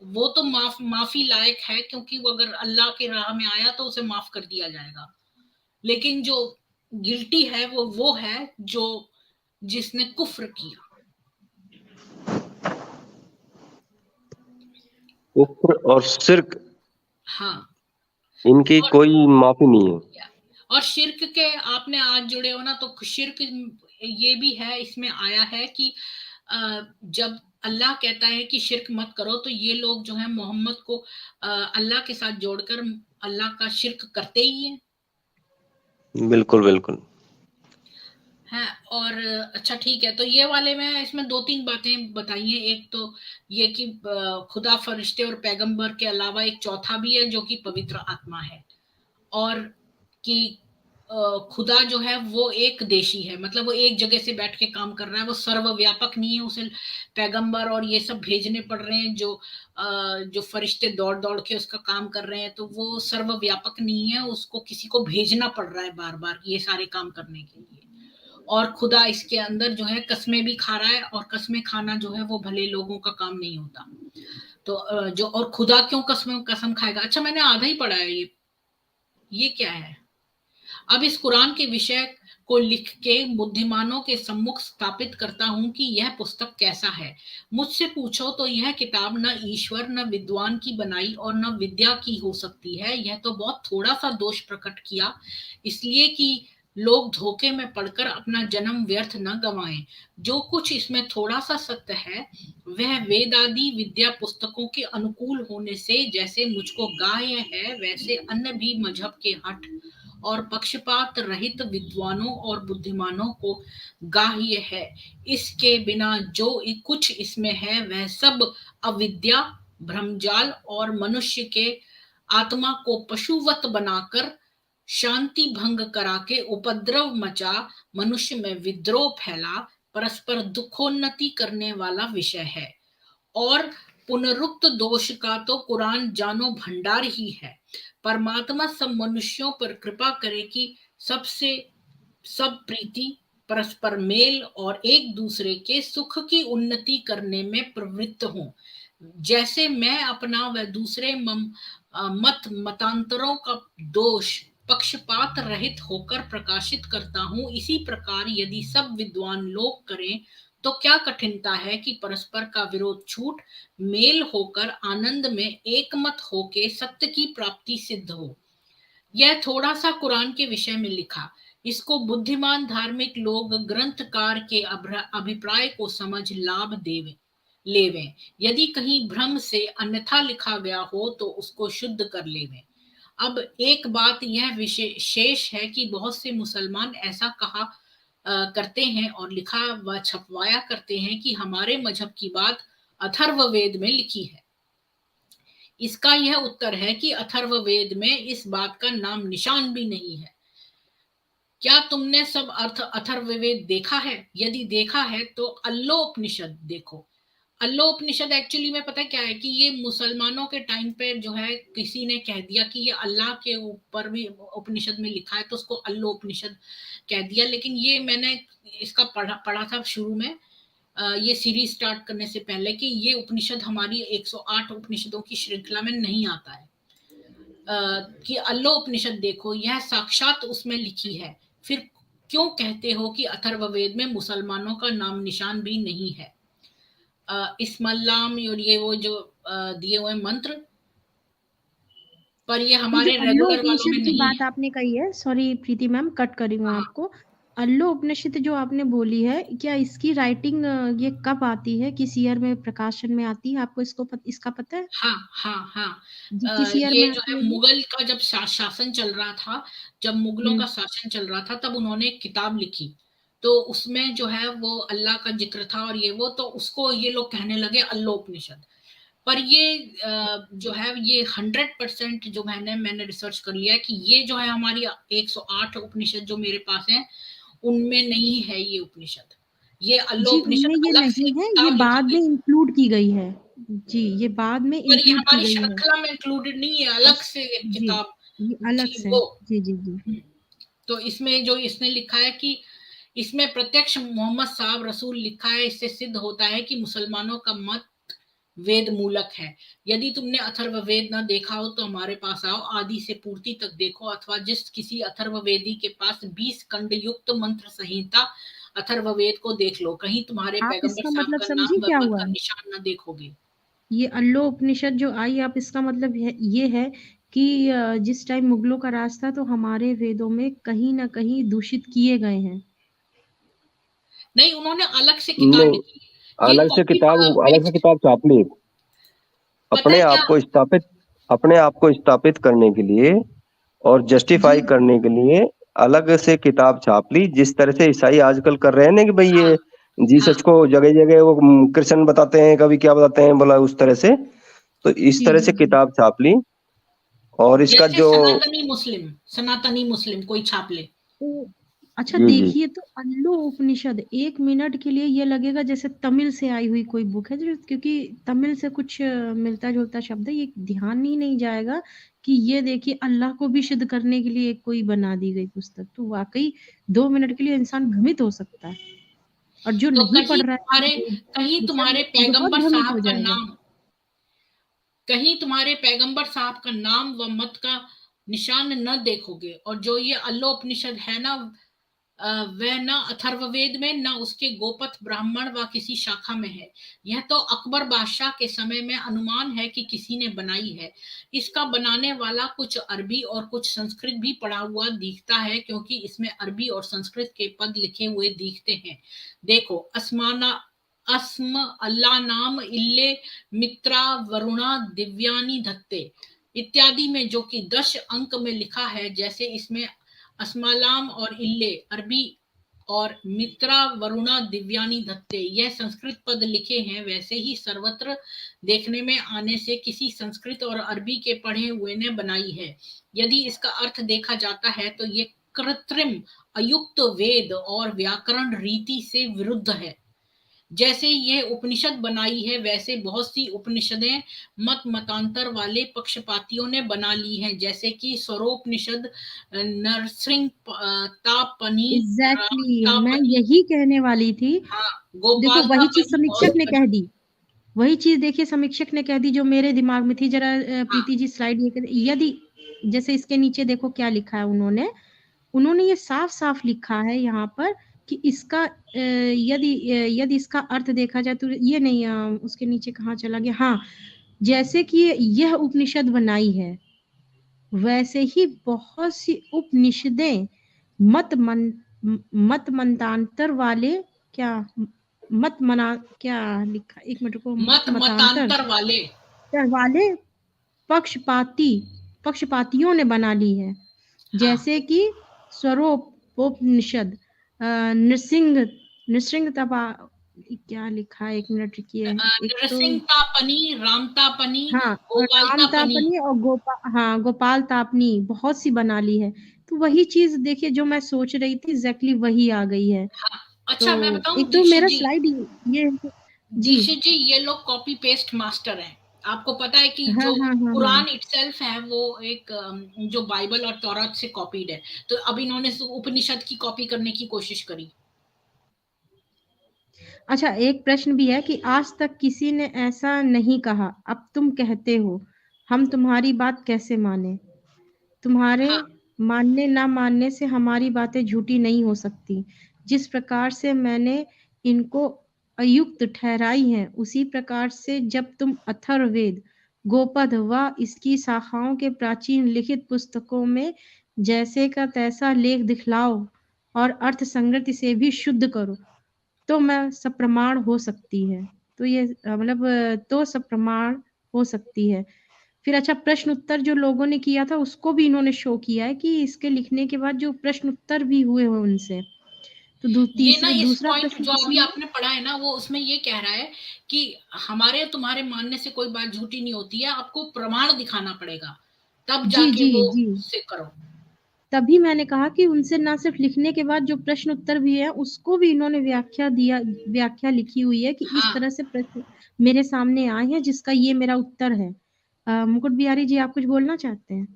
वो तो माफी लायक है, क्योंकि वो अगर अल्लाह के राह में आया तो उसे माफ कर दिया जाएगा। लेकिन जो गिल्टी है वो है जो जिसने कुफ्र किया। कुफ्र और शिर्क, हाँ। इनकी और कोई माफी नहीं है। और शिर्क के आपने आज जुड़े हो ना, तो शिर्क ये भी है, इसमें आया है कि जब अल्लाह कहता है कि शिर्क मत करो, तो ये लोग जो है मोहम्मद को अल्लाह के साथ जोड़कर अल्लाह का शिर्क करते ही हैं। बिल्कुल बिल्कुल। है। और अच्छा ठीक है, तो ये वाले में इसमें दो तीन बातें बताई हैं। एक तो ये कि खुदा, फरिश्ते और पैगंबर के अलावा एक चौथा भी है जो कि पवित्र आत्मा है। और कि खुदा जो है वो एक देशी है, मतलब वो एक जगह से बैठ के काम कर रहा है, वो सर्वव्यापक नहीं है। उसे पैगंबर और ये सब भेजने पड़ रहे हैं, जो फरिश्ते दौड़ दौड़ के उसका काम कर रहे हैं, तो वो सर्वव्यापक नहीं है। उसको किसी को भेजना पड़ रहा है बार बार ये सारे काम करने के लिए। और खुदा इसके अंदर जो है कस्में भी खा रहा है, और कस्में खाना जो है वो भले लोगों का काम नहीं होता। तो जो और खुदा क्यों कसम खाएगा। अच्छा, मैंने आधा ही पढ़ा है ये क्या है। अब इस कुरान के विषय को लिख के बुद्धिमानों के सम्मुख स्थापित करता हूं कि यह पुस्तक कैसा है। मुझसे पूछो तो यह किताब न ईश्वर न विद्वान की बनाई और न विद्या की हो सकती है। यह तो बहुत थोड़ा सा दोष प्रकट किया, इसलिए कि लोग धोखे में पड़कर अपना जन्म व्यर्थ न गंवाएं। जो कुछ इसमें थोड़ा सा सत्य है वह वेद आदि विद्या पुस्तकों के अनुकूल होने से जैसे मुझको गाह्य है, वैसे अन्य भी मजहब के हट और पक्षपात रहित विद्वानों और बुद्धिमानों को गाह्य है। इसके बिना जो कुछ इसमें है वह सब अविद्या, भ्रमजाल और मनुष्य के आत्मा को पशुवत बनाकर शांति भंग करा के उपद्रव मचा, मनुष्य में विद्रोह फैला, परस्पर दुखोन्नति करने वाला विषय है। और पुनरुक्त दोष का तो कुरान जानो भंडार ही है। परमात्मा सब मनुष्यों पर कृपा करे कि सबसे सब प्रीति, परस्पर मेल और एक दूसरे के सुख की उन्नति करने में प्रवृत्त हों। जैसे मैं अपना व दूसरे मतांतरों का दोष पक्षपात रहित होकर प्रकाशित करता हूं, इसी प्रकार यदि सब विद्वान लोग करें तो क्या कठिनता है कि परस्पर का विरोध छूट मेल होकर आनंद में एकमत होके सत्य की प्राप्ति सिद्ध हो। यह थोड़ा सा कुरान के विषय में लिखा। इसको बुद्धिमान धार्मिक लोग ग्रंथकार के अभिप्राय को समझ लाभ देवे लेवें। यदि कहीं भ्रम से अन्यथा लिखा गया हो तो उसको शुद्ध कर लेवें। अब एक बात यह विशेष है कि बहुत से मुसलमान ऐसा कहा करते हैं और लिखा व छपवाया करते हैं कि हमारे मजहब की बात अथर्ववेद में लिखी है। इसका यह उत्तर है कि अथर्ववेद में इस बात का नाम निशान भी नहीं है। क्या तुमने सब अर्थ अथर्ववेद देखा है? यदि देखा है तो अल्लोपनिषद देखो। अल्लोपनिषद एक्चुअली में पता क्या है कि ये मुसलमानों के टाइम पे जो है किसी ने कह दिया कि ये अल्लाह के ऊपर भी उपनिषद में लिखा है तो उसको अल्लोपनिषद कह दिया। लेकिन ये मैंने इसका पढ़ा था शुरू में ये सीरीज स्टार्ट करने से पहले कि ये उपनिषद हमारी 108 उपनिषदों की श्रृंखला में नहीं आता है। कि अल्लोपनिषद देखो, यह साक्षात उसमें लिखी है। फिर क्यों कहते हो कि अथर्ववेद में मुसलमानों का नाम निशान भी नहीं है? इस्मल्लाम और ये वो जो दिए हुए मंत्र पर ये हमारे रेगुलर वालों में नहीं बात है। आपने कही है, सॉरी प्रीति मैम कट करी हूँ आपको। अल्लो उपनिषद जो आपने बोली है, क्या इसकी राइटिंग ये कब आती है, किस ईयर में प्रकाशन में आती है? आपको इसका पता है? हाँ जी, किस ईयर ये में जो आती है है? मुगल का जब शासन चल रहा था, जब मुगलों का शासन चल रहा था तब उन्होंने एक किताब लिखी। तो उसमें जो है वो अल्लाह का जिक्र था और ये वो, तो उसको ये लोग कहने लगे अल्लोपनिषद। पर ये जो है ये 100% जो मैंने रिसर्च कर लिया है कि ये जो है हमारी 108 उपनिषद जो मेरे पास है उनमें नहीं है ये उपनिषद। ये जी, अल्लोपनिषद उनमें ये अलग से नहीं है, ये किताब लिखी बाद में गई। इंक्लूड की गई है। जी, ये बाद में पर ये इंक्लूड की हमारी गई है। श्रृंखला में इंक्लूडेड नहीं है, अलग से जी, किताब। ये अलग जी से। वो जी, जी, जी। तो इसमें जो इसने लिखा है कि इसमें प्रत्यक्ष मोहम्मद साहब रसूल लिखा है, इससे सिद्ध होता है कि मुसलमानों का मत वेद मूलक है। यदि तुमने अथर्ववेद न देखा हो तो हमारे पास आओ, आदि से पूर्ति तक देखो, अथवा जिस किसी अथर्ववेदी के पास 20 खंड युक्त मंत्र संहिता अथर्ववेद को देख लो, कहीं तुम्हारे आप पैगंबर इसका साहब मतलब का समझी नाम व क्या मत हुआ? का निशान न देखोगे। ये अल्लो उपनिषद जो आई, आप इसका मतलब ये है कि जिस टाइम मुगलों का राज था तो हमारे वेदों में कहीं ना कहीं दूषित किए गए हैं। नहीं, उन्होंने अलग से किताब नहीं, लिखी। ये अलग से कॉपी किताब छाप ली पता अपने है क्या? आप को स्थापित करने के लिए और जस्टिफाई जी, करने के लिए अलग से किताब छाप ली। जिस तरह से ईसाई आजकल कर रहे हैं ना कि भाई हाँ ये जीसस हाँ को जगह जगह वो कृष्ण बताते हैं, कभी क्या बताते हैं, बोला उस तरह से। तो इस जी, तरह जी, से जी। किताब छाप ली और इसका जैसे जो सनातनी मुस्लिम कोई छाप ले। तो अच्छा जी जी देखिए, तो अल्लो उपनिषद 1 मिनट के लिए ये लगेगा जैसे तमिल से आई हुई कोई बुक है, जो क्योंकि तमिल से कुछ मिलता जुलता शब्द है, ये ध्यान ही नहीं जाएगा कि ये देखिए अल्लाह को भी सिद्ध करने के लिए कोई बना दी गई पुस्तक। तो वाकई 2 मिनट के लिए इंसान भ्रमित हो सकता है, और जो तो नहीं पढ़ रहा है कहीं उपनिषद तुम्हारे वो बहुत पैगंबर भ्रमित साहब हो का जाएगा। नाम, कहीं तुम्हारे पैगंबर साहब का नाम व मत का निशान न देखोगे। और जो ये अल्लोपनिषद है ना, वह न अथर्ववेद में, न उसके गोपथ ब्राह्मण व किसी शाखा में है। यह तो अकबर बादशाह के समय में अनुमान है कि किसी ने बनाई है। इसका बनाने वाला कुछ अरबी और कुछ संस्कृत भी पढ़ा हुआ दिखता है, क्योंकि इसमें अरबी और संस्कृत के पद लिखे हुए दिखते हैं। देखो, अस्म अल्लाह नाम इल्ले मित्रा वरुणा दिव्यानी धत्ते इत्यादि में, जो कि 10 अंक में लिखा है, जैसे इसमें अस्मालाम और इल्ले अरबी और मित्रा वरुणा दिव्यानी धत्ते यह संस्कृत पद लिखे हैं, वैसे ही सर्वत्र देखने में आने से किसी संस्कृत और अरबी के पढ़े हुए ने बनाई है। यदि इसका अर्थ देखा जाता है तो ये कृत्रिम अयुक्त वेद और व्याकरण रीति से विरुद्ध है। जैसे यह उपनिषद बनाई है, वैसे बहुत सी उपनिषदें मत मतांतर वाले पक्षपातियों ने बना ली हैं, जैसे कि स्वरोपनिषद, नरसिंहतापनी, एग्जैक्टली मैं रामतापनी, यही कहने वाली थी। हाँ, देखो वही चीज गोपालतापनी समीक्षक ने और कह दी, वही चीज देखिए समीक्षक ने कह दी जो मेरे दिमाग में थी। जरा हाँ, प्रीति जी स्लाइड यदि जैसे इसके नीचे देखो क्या लिखा है उन्होंने ये साफ साफ लिखा है यहाँ पर कि इसका यदि इसका अर्थ देखा जाए तो ये नहीं, उसके नीचे कहाँ चला गया, हाँ, जैसे कि यह उपनिषद बनाई है, वैसे ही बहुत सी उपनिषदें मत मंतांतर वाले क्या क्या लिखा, एक मिनट को, मत मतांतर वाले पक्षपातियों ने बना ली है। जैसे कि स्वरोपनिषद, नृसिंहतापा क्या लिखा है, एक मिनट रुकिए, नरसिंहतापनी, रामतापनी, हाँ, गोपालतापनी और गोपालतापनी बहुत सी बना ली है। तो वही चीज देखिए जो मैं सोच रही थी, एग्जैक्टली वही आ गई है। हाँ, अच्छा, मैं बताऊं, एक तो मेरा स्लाइड ये दीक्षित जी, ये लोग कॉपी पेस्ट मास्टर हैं। आपको पता है कि हाँ, जो हाँ, हाँ, कुरान इटसेल्फ है वो एक जो बाइबल और तौरात से कॉपीड है, तो अब इन्होंने उपनिषद की कॉपी करने की कोशिश करी। अच्छा, एक प्रश्न भी है कि आज तक किसी ने ऐसा नहीं कहा, अब तुम कहते हो, हम तुम्हारी बात कैसे माने? तुम्हारे मानने ना मानने से हमारी बातें झूठी नहीं हो सकती। जिस प्रकार से मैंने इनको अयुक्त ठहराई हैं, उसी प्रकार से जब तुम अथर्ववेद, गोपद व इसकी शाखाओं के प्राचीन लिखित पुस्तकों में जैसे का तैसा लेख दिखलाओ और अर्थ संगति से भी शुद्ध करो, तो मैं सप्रमाण हो सकती है। तो ये मतलब तो सप्रमाण हो सकती है। फिर अच्छा, प्रश्न उत्तर जो लोगों ने किया था उसको भी इन्होंने शो किया है कि इसके लिखने के बाद जो प्रश्न उत्तर भी हुए हैं उनसे। तो ये ना, इस दूसरा पॉइंट प्रश्न जो अभी किसी ने, आपने पढ़ा है ना, वो उसमें ये कह रहा है कि हमारे तुम्हारे मानने से कोई बात झूठी नहीं होती है, आपको प्रमाण दिखाना पड़ेगा, तब जी जाके जी वो जी से करो। तभी मैंने कहा कि उनसे ना सिर्फ लिखने के बाद जो प्रश्न उत्तर भी है उसको भी इन्होंने व्याख्या लिखी हुई है कि इस हाँ, तरह से प्रश्न मेरे सामने आए हैं जिसका ये मेरा उत्तर है। मुकुट बिहारी जी, आप कुछ बोलना चाहते हैं?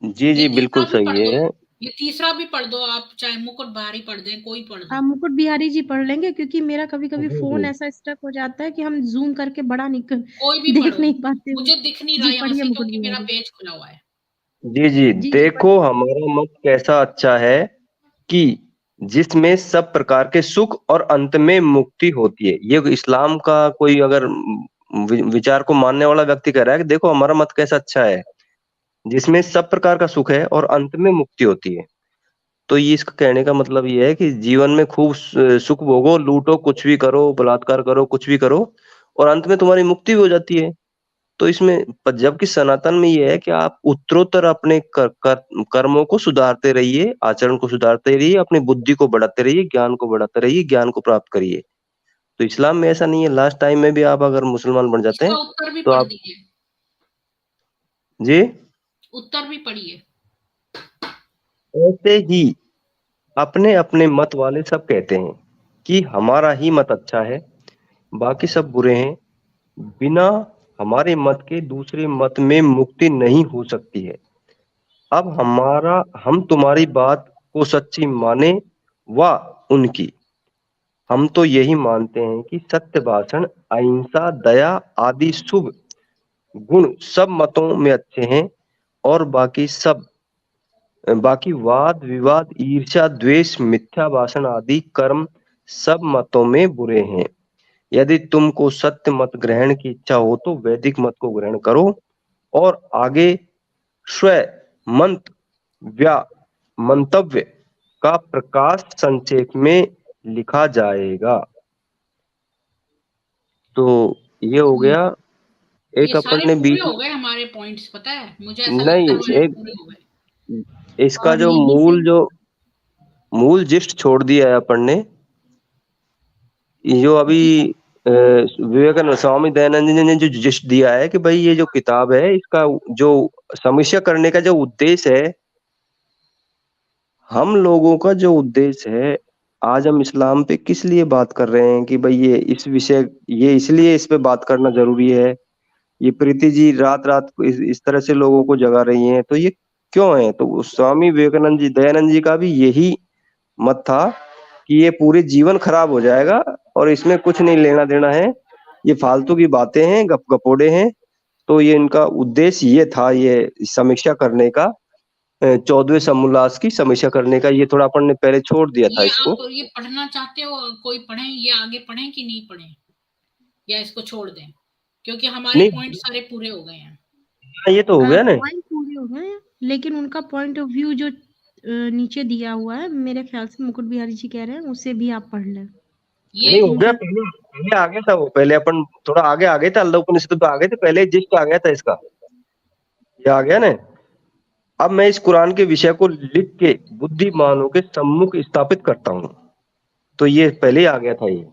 जी ये जी बिल्कुल तीसरा भी पढ़ सही दो, है। ये तीसरा भी पढ़ दो आप, चाहे मुकुट बिहारी पढ़ दें, कोई पढ़ दो। मुकुट बिहारी जी पढ़ लेंगे, क्योंकि मेरा कभी कभी जी फोन जी ऐसा स्टक हो जाता है कि हम जूम करके बड़ा निकल कोई भी देख पढ़ो, नहीं पाते हैं। मुझे दिख नहीं रहा जी यहाँ पढ़िए से मुकुट क्योंकि मेरा बिहारी पेज खुला हुआ है। जी जी जी देखो, हमारा मत कैसा अच्छा है कि जिसमें सब प्रकार के सुख और अंत में मुक्ति होती है। ये इस्लाम का कोई अगर विचार को मानने वाला व्यक्ति कह रहा है कि देखो हमारा मत कैसा अच्छा है, जिसमें सब प्रकार का सुख है और अंत में मुक्ति होती है। तो ये इसका कहने का मतलब ये है कि जीवन में खूब सुख भोगो, लूटो, कुछ भी करो, बलात्कार करो, कुछ भी करो, और अंत में तुम्हारी मुक्ति भी हो जाती है। तो इसमें जबकि सनातन में ये है कि आप उत्तरोत्तर अपने कर्मों को सुधारते रहिए, आचरण को सुधारते रहिए, अपनी बुद्धि को बढ़ाते रहिए, ज्ञान को बढ़ाते रहिए, ज्ञान को प्राप्त करिए। तो इस्लाम में ऐसा नहीं है। लास्ट टाइम में भी आप अगर मुसलमान बन जाते इसका हैं उत्तर भी तो पढ़ आप दीजिए, जी उत्तर भी पढ़िए। ऐसे ही अपने अपने मत वाले सब कहते हैं कि हमारा ही मत अच्छा है, बाकी सब बुरे हैं। बिना हमारे मत के दूसरे मत में मुक्ति नहीं हो सकती है। अब हम तुम्हारी बात को सच्ची माने व उनकी। हम तो यही मानते हैं कि सत्य भाषण, अहिंसा, दया आदि शुभ गुण सब मतों में अच्छे हैं और बाकी सब बाकी वाद विवाद ईर्ष्या द्वेष मिथ्या भाषण आदि कर्म सब मतों में बुरे हैं। यदि तुमको सत्य मत ग्रहण की इच्छा हो तो वैदिक मत को ग्रहण करो और आगे स्व मंत व्या मंतव्य का प्रकाश संक्षेप में लिखा जाएगा। तो ये हो गया। ये एक अपन सारे ने पूरे बीच हो गए हमारे पॉइंट्स, पता है, मुझे ऐसा लगता नहीं है हमारे एक पूरे हो गए। इसका और जो यहीं से मूल जिस्ट छोड़ दिया है अपन ने, ये जो अभी विवेकानंद स्वामी दयानंद जी ने जो जिस्ट दिया है कि भाई ये जो किताब है इसका जो समीक्षा करने का जो उद्देश्य है, हम लोगों का जो उद्देश्य है, आज हम इस्लाम पे किस लिए बात कर रहे हैं कि भाई ये इस विषय ये इसलिए इस पे बात करना जरूरी है। ये प्रीति जी रात रात को इस तरह से लोगों को जगा रही हैं, तो ये क्यों है? तो स्वामी विवेकानंद जी दयानंद जी का भी यही मत था कि ये पूरे जीवन खराब हो जाएगा और इसमें कुछ नहीं लेना देना है, ये फालतू की बातें हैं, गप गपोड़े हैं। तो ये इनका उद्देश्य ये था, ये समीक्षा करने का, 14वें समोल्लास की समीक्षा करने का। ये थोड़ा अपन ने पहले छोड़ दिया था ये इसको। आप ये पढ़ना चाहते हो, कोई पढ़े, ये आगे पढ़ें कि नहीं पढ़ें, या इसको छोड़ दें, क्योंकि हमारे नहीं, पॉइंट सारे पूरे हो गए हैं। ये तो हो गया ना। पॉइंट पूरे हो गए हैं, लेकिन उनका पॉइंट ऑफ व्यू जो नीचे दिया हुआ है, मेरे ख्याल से मुकुट बिहारी जी कह रहे हैं उसे भी आप पढ़ लें। ये नहीं हो गया, इनका पहले पहले आ गया था वो, पहले अपन थोड़ा आगे आ गए थे, अल्लाह उपनिषद पे आ गए थे, पहले जिस्ट आ गया था इसका, ये आ गया ना। अब मैं इस कुरान के विषय को लिख के बुद्धिमानों के सम्मुख स्थापित करता हूँ। तो ये पहले ही आ गया था ये।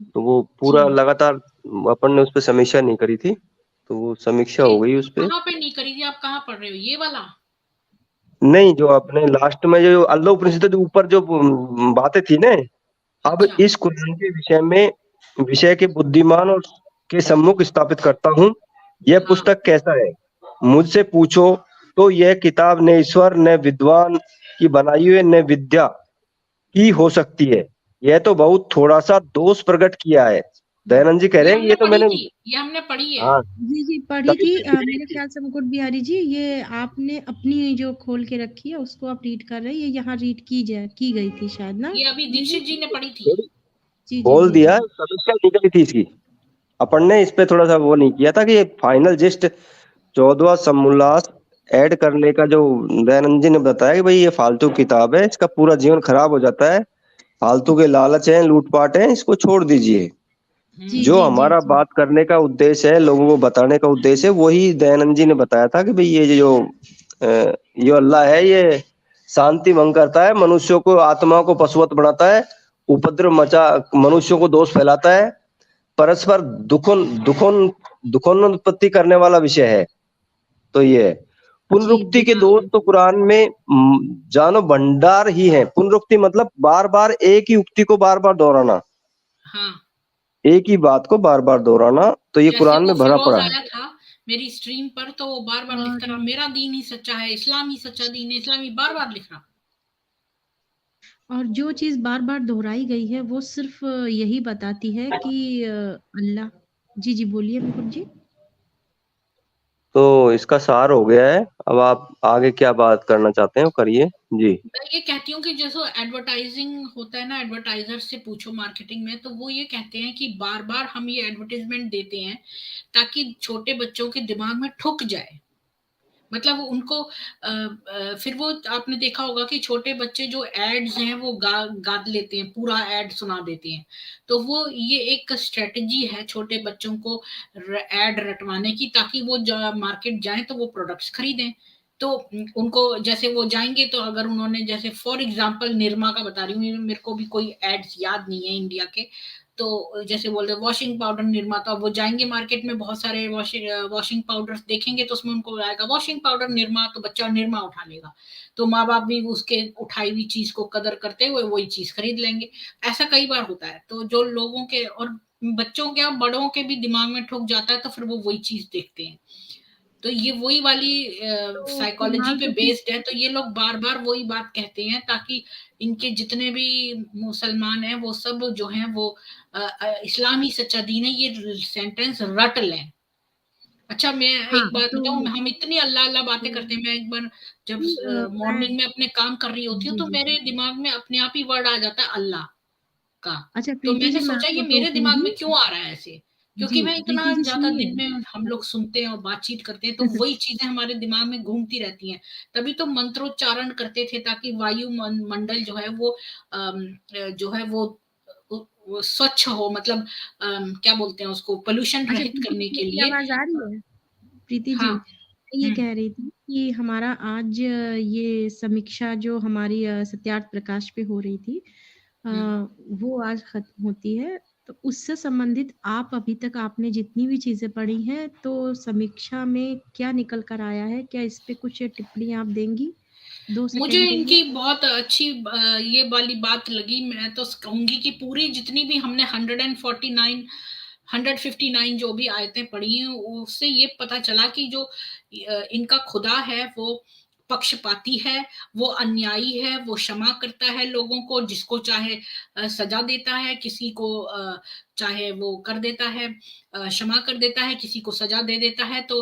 तो वो पूरा जी लगातार अपन ने उस पर समीक्षा नहीं करी थी, तो वो समीक्षा हो गई उस पे। कहाँ पे नहीं करी थी? आप कहाँ पढ़ रहे हो, ये वाला? नहीं, जो अपने लास्ट में जो अल्लाह उपनिषद के ऊपर जो बातें थी ना, अब अच्छा, इस कुरान के विषय में विषय के बुद्धिमान और के सम्मुख स्थापित करता हूँ। यह हाँ, पुस्तक कैसा है मुझसे पूछो तो यह किताब न ईश्वर न विद्वान की बनाई हुई न विद्या की हो सकती है। यह तो बहुत थोड़ा सा दोष प्रकट किया है। दयानंद जी कह ये रहे हैं कि हमने ये तो पढ़ी मैंने, थी, ये हमने पढ़ी है। हाँ, जी पढ़ी तभी थी। तो इसलिए मेरे ख्याल से मुकुट बिहारी जी, ये आपने अपनी जो खोल के रखी है उसको आप रीड कर रहे हैं, ये यहाँ रीड की गई थी शायद ना। ये अभी जी दीक्षित जी ने पढ़ी थी। थोड़ी जी जी बोल जी दिया, जी समीक्षा निकली थी इसकी। अपन ने इस पे थोड़ा सा वो नहीं किया था कि ये फाइनल जस्ट 14वां समोल्लास ऐड करने का जो दयानंद जी ने बताया कि भाई ये फालतू किताब है, इसका पूरा जीवन खराब हो जाता है, फालतू के लालच हैं, लूटपाट हैं, इसको छोड़ दीजिए। जी जो जी जी हमारा जी बात करने का उद्देश्य है, लोगों को बताने का उद्देश्य है, वही दयानंद जी ने बताया था कि भाई ये जो ये अल्लाह है, ये शांति भंग करता है, मनुष्यों को, आत्माओं को पशुवत बनाता है, उपद्रव मचा, मनुष्यों को दोष फैलाता है, परस्पर दुखोन्नति करने वाला विषय है। तो ये है। जी पुनरुक्ति के बिल्कुल दोष तो कुरान में जानो भंडार ही है। पुनरुक्ति मतलब बार बार एक ही उक्ति को बार बार दोहराना, हाँ, एक ही बात को बार बार दोहराना, तो ये जैसे कुरान वो में भरा फिरोज पड़ा है। आया था मेरी स्ट्रीम पर, तो वो बार बार लिखता रहा, और मेरा दीन ही सच्चा है, इस्लाम ही सच्चा दीन है, इस्लामी बार बार लिख रहा। जो चीज बार बार दोहराई गई है वो सिर्फ यही बताती है कि अल्लाह। जी जी बोलिए मुकुट जी। तो इसका सार हो गया है। अब आप आगे क्या बात करना चाहते हैं वो करिए जी। मैं ये कहती हूँ कि जैसे एडवर्टाइजिंग होता है ना, एडवर्टाइजर से पूछो मार्केटिंग में, तो वो ये कहते हैं कि बार बार हम ये एडवर्टाइजमेंट देते हैं ताकि छोटे बच्चों के दिमाग में ठुक जाए। मतलब उनको फिर वो आपने देखा होगा कि छोटे बच्चे जो एड्स हैं वो गा लेते हैं, पूरा एड सुना देते हैं। तो वो ये एक स्ट्रेटजी है छोटे बच्चों को एड रटवाने की, ताकि वो मार्केट जाएं तो वो प्रोडक्ट्स खरीदें। तो उनको जैसे वो जाएंगे, तो अगर उन्होंने, जैसे फॉर एग्जांपल निरमा का बता रही हूँ, मेरे को भी कोई एड्स याद नहीं है इंडिया के, तो जैसे बोल रहे वॉशिंग पाउडर निरमा, तो अब वो जाएंगे मार्केट में, बहुत सारे वॉशिंग पाउडर देखेंगे, तो उसमें उनको आएगा वॉशिंग पाउडर निरमा, तो बच्चा निरमा उठा लेगा। तो माँ बाप भी उसके उठाई हुई चीज को कदर करते हुए वही चीज खरीद लेंगे। ऐसा कई बार होता है। तो जो लोगों के और बच्चों के और बड़ों के भी दिमाग में ठुक जाता है, तो फिर वो वही चीज देखते हैं। तो ये वही वाली तो साइकोलॉजी फिलहाल पे तो ठीक। बेस्ड है। तो ये लोग बार बार वही बात कहते हैं ताकि इनके जितने भी मुसलमान हैं वो सब जो हैं वो इस्लाम ही सच्चा दीन है, ये सेंटेंस रट लें। अच्छा, मैं हाँ, एक बात तो बताऊँ, हम इतनी अल्लाह अल्लाह बातें करते हैं, मैं एक बार जब मॉर्निंग में अपने काम कर रही होती हूँ, जी, तो जी। मेरे दिमाग में अपने आप ही वर्ड आ जाता है अल्लाह का। अच्छा तो प्रीति जी, मैंने मैं सोचा ये आपको मेरे दिमाग टोकूँगी। में क्यों आ रहा है ऐसे? जी, क्योंकि मैं इतना प्रीति जी ज़्यादा दिन सुनिए। में हम लोग सुनते हैं और बातचीत करते हैं, तो वही चीज़ें हमारे दिमाग में घूमती रहती हैं। तभी तो मंत्रोच्चारण करते थे, ताकि वायु मंडल जो है वो जो है वो स्वच्छ हो, मतलब क्या बोलते हैं उसको, पॉल्यूशन अच्छा रहित प्रीति करने जी, के मेरी लिए। आवाज़ आ रही है? प्रीति जी, हाँ। मैं ये हुँ, कह रही थी कि हमारा आज ये समीक्षा जो हमारी सत्यार्थ प्रकाश पे हो रही थी, अ, हुँ। वो आज खत्म होती है। तो उससे संबंधित आप अभी तक आपने जितनी भी चीज़ें पढ़ी हैं, तो समीक्षा में क्या निकल कर आया है? क्या इस पे कुछ टिप्पणी आप देंगी? 2 मुझे सेकंड के लिए? इनकी बहुत अच्छी ये वाली बात लगी। मैं तो कहूँगी कि पूरी जितनी भी हमने 149 159 जो भी आयतें पढ़ी हैं, उससे ये पता चला कि जो इनका खुदा है वो पक्षपाती है, वो अन्यायी है, वो क्षमा करता है लोगों को, जिसको चाहे सज़ा देता है, किसी को चाहे वो कर देता है, क्षमा कर देता है, किसी को सज़ा दे देता है। तो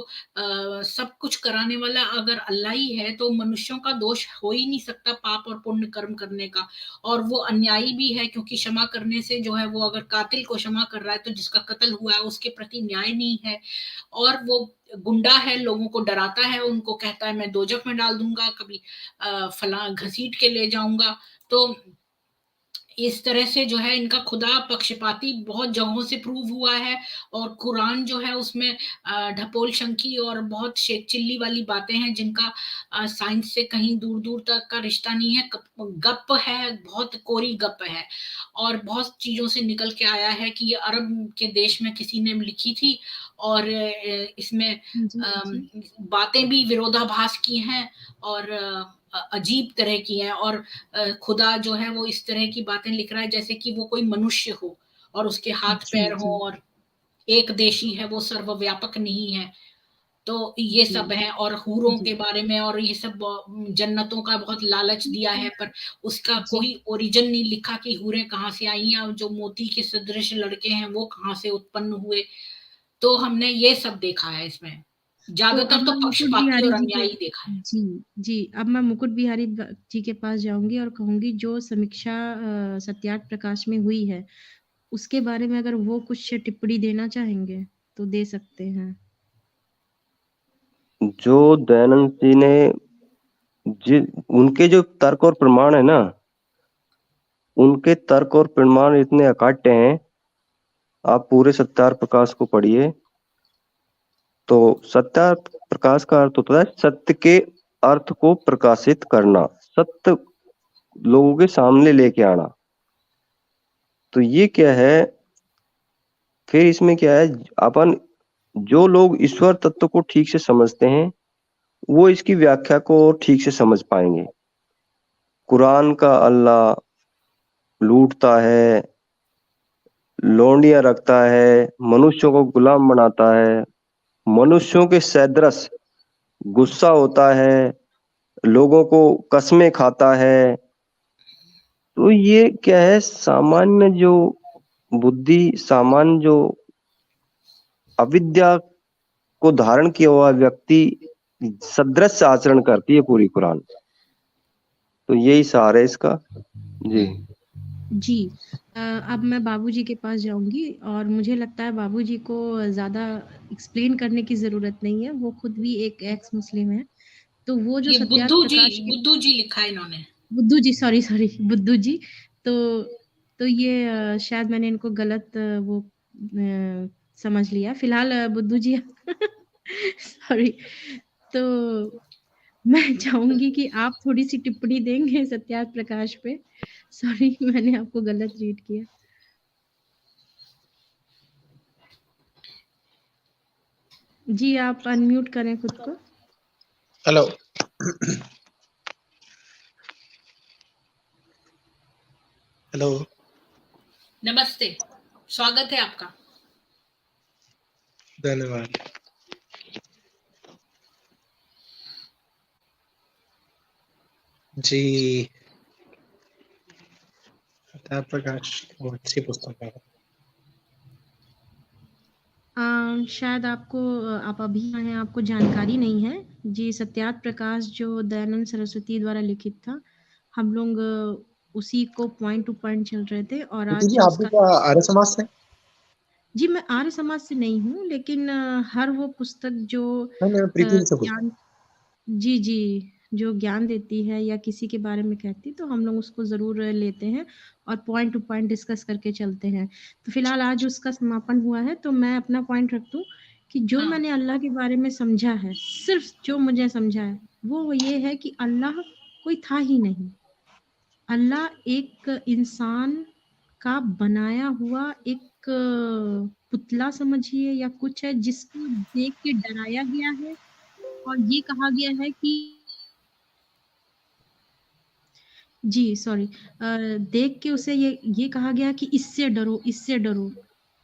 सब कुछ कराने वाला अगर अल्लाह ही है, तो मनुष्यों का दोष हो ही नहीं सकता पाप और पुण्य कर्म करने का। और वो अन्यायी भी है, क्योंकि क्षमा करने से जो है, वो अगर कातिल को क्षमा कर रहा है, तो जिसका कत्ल हुआ है उसके प्रति न्याय नहीं है। और वो गुंडा है, लोगों को डराता है, उनको कहता है मैं दोजख में डाल दूंगा, कभी फला घसीट के ले जाऊंगा। तो इस तरह से जो है इनका खुदा पक्षपाती बहुत जगहों से प्रूव हुआ है। और कुरान जो है उसमें ढपोल शंकी और बहुत शेख चिल्ली वाली बातें हैं, जिनका साइंस से कहीं दूर दूर तक का रिश्ता नहीं है, गप है, बहुत कोरी गप है। और बहुत चीजों से निकल के आया है कि ये अरब के देश में किसी ने लिखी थी, और इसमें जी, जी। बातें भी विरोधाभास की हैं, और अजीब तरह की हैं। और खुदा जो है वो इस तरह की बातें लिख रहा है जैसे कि वो कोई मनुष्य हो, और उसके हाथ जी, पैर हो, जी, और एक देशी है, वो सर्वव्यापक नहीं है। तो ये जी। सब है, और हूरों जी। के बारे में, और ये सब जन्नतों का बहुत लालच दिया है, पर उसका जी। कोई ओरिजिन नहीं लिखा कि हूरें कहाँ से आई हैं, और जो मोती के सदृश लड़के हैं वो कहाँ से उत्पन्न हुए। तो हमने ये सब देखा है इसमें, तो अब ज्यादातर तो मैं मुकुट पक्षपाती बिहारी और जी के अन्यायी देखा है। जी, जी। अब मैं मुकुट बिहारी जी के पास जाऊँगी और कहूँगी जो समीक्षा सत्यार्थ प्रकाश में हुई है, उसके बारे में अगर वो कुछ टिप्पणी देना चाहेंगे, तो दे सकते हैं। जो दयानंद जी ने उनके जो तर्क और प्रमाण है ना, उनके तर्क और प्रमाण इतने अकाट्य हैं। आप पूरे सत्यार्थ प्रकाश को पढ़िए, तो सत्यार्थ प्रकाश का अर्थ होता है सत्य के अर्थ को प्रकाशित करना, सत्य लोगों के सामने लेके आना। तो ये क्या है, फिर इसमें क्या है, अपन जो लोग ईश्वर तत्व को ठीक से समझते हैं, वो इसकी व्याख्या को और ठीक से समझ पाएंगे। कुरान का अल्लाह लूटता है, लौंडियां रखता है, मनुष्यों को गुलाम बनाता है, मनुष्यों के सदृश गुस्सा होता है, लोगों को कस्में खाता है। तो ये क्या है, सामान्य जो बुद्धि, सामान्य जो अविद्या को धारण किया हुआ व्यक्ति सदृश आचरण करती है पूरी कुरान। तो यही सार है इसका। जी। जी। अब मैं बाबूजी के पास जाऊँगी और मुझे लगता है बाबूजी को ज़्यादा एक्सप्लेन करने की ज़रूरत नहीं है, वो खुद भी एक एक्स मुस्लिम है। तो वो जो ये सत्यार्थ प्रकाश के बुद्धू जी लिखा है इन्होंने। बुद्धू जी, सॉरी, सॉरी, बुद्धू जी। तो तो ये शायद मैंने इनको गलत वो समझ लिया। फ़िलहाल बुद्धू जी सॉरी। तो मैं चाहूँगी कि आप थोड़ी-सी टिप्पणी देंगे सत्यार्थ प्रकाश पे? सॉरी, मैंने आपको गलत रीड किया। जी, आप अनम्यूट करें खुद को। हेलो। हेलो। नमस्ते, स्वागत है आपका। धन्यवाद। जी, सत्यार्थ प्रकाश बहुत अच्छी पुस्तक है। शायद आपको आप अभी आए हैं, आपको जानकारी नहीं है। जी सत्यार्थ प्रकाश जो दयानंद सरस्वती द्वारा लिखित था, हम लोग उसी को पॉइंट टू पॉइंट चल रहे थे और प्रीति आज जी, आप भी उसका क्या आर्य समाज से हैं? जी मैं आर्य समाज से नहीं हूँ, लेकिन हर वो पुस्तक जो नहीं, मैं प्रीति जी से पूछ रहा ज्ञान जी, जी, जो ज्ञान देती है या किसी के बारे में कहती तो हम लोग उसको ज़रूर लेते हैं और पॉइंट टू पॉइंट डिस्कस करके चलते हैं। तो फिलहाल आज उसका समापन हुआ है, तो मैं अपना पॉइंट रख दूँ कि जो हाँ मैंने अल्लाह के बारे में समझा है, सिर्फ़ जो मुझे समझा है, वो ये है कि अल्लाह कोई था ही नहीं। अल्लाह एक इंसान का बनाया हुआ एक पुतला समझिए या कुछ है जिसको देख के डराया गया है और ये कहा गया है कि जी सॉरी देख के उसे ये कहा गया कि इससे डरो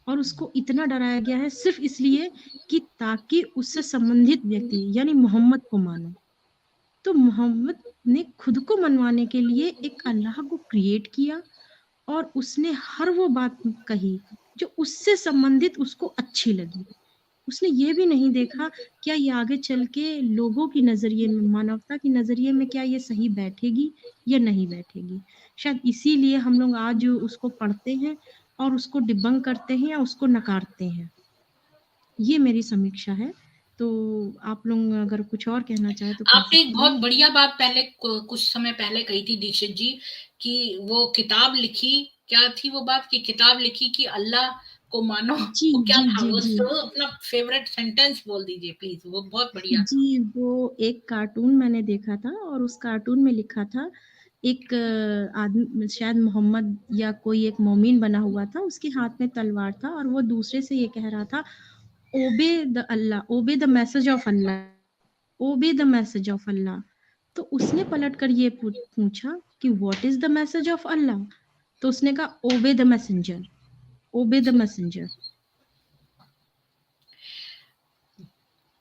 और उसको इतना डराया गया है सिर्फ इसलिए कि ताकि उससे संबंधित व्यक्ति यानी मोहम्मद को मानो। तो मोहम्मद ने खुद को मनवाने के लिए एक अल्लाह को क्रिएट किया और उसने हर वो बात कही जो उससे संबंधित उसको अच्छी लगी। उसने ये भी नहीं देखा क्या ये आगे चल के लोगों की नज़रिए में, मानवता की नज़रिए में क्या ये सही बैठेगी या नहीं बैठेगी। शायद इसीलिए हम लोग आज उसको पढ़ते हैं और उसको डिबंक करते हैं या उसको नकारते हैं। ये मेरी समीक्षा है। तो आप लोग अगर कुछ और कहना चाहें तो कह आपने एक सकते बहुत हैं। बढ़िया बात पहले कुछ समय पहले कही थी दीक्षित जी कि वो किताब लिखी, क्या थी वो बात कि किताब लिखी कि अल्लाह को मानो। जी, वो क्या जी, था जी, वो जी। अपना फेवरेट सेंटेंस बोल दीजिए प्लीज, वो बहुत बढ़िया था। जी, वो एक कार्टून मैंने देखा था और उस कार्टून में लिखा था एक आदमी शायद मोहम्मद या कोई एक मोमिन बना हुआ था, उसके हाथ में तलवार था और वो दूसरे से ये कह रहा था obey the message of Allah, obey the message of Allah. तो उसने पलटकर ये पूछा कि what is the message of Allah? तो उसने कहा obey the messenger, obey the messenger.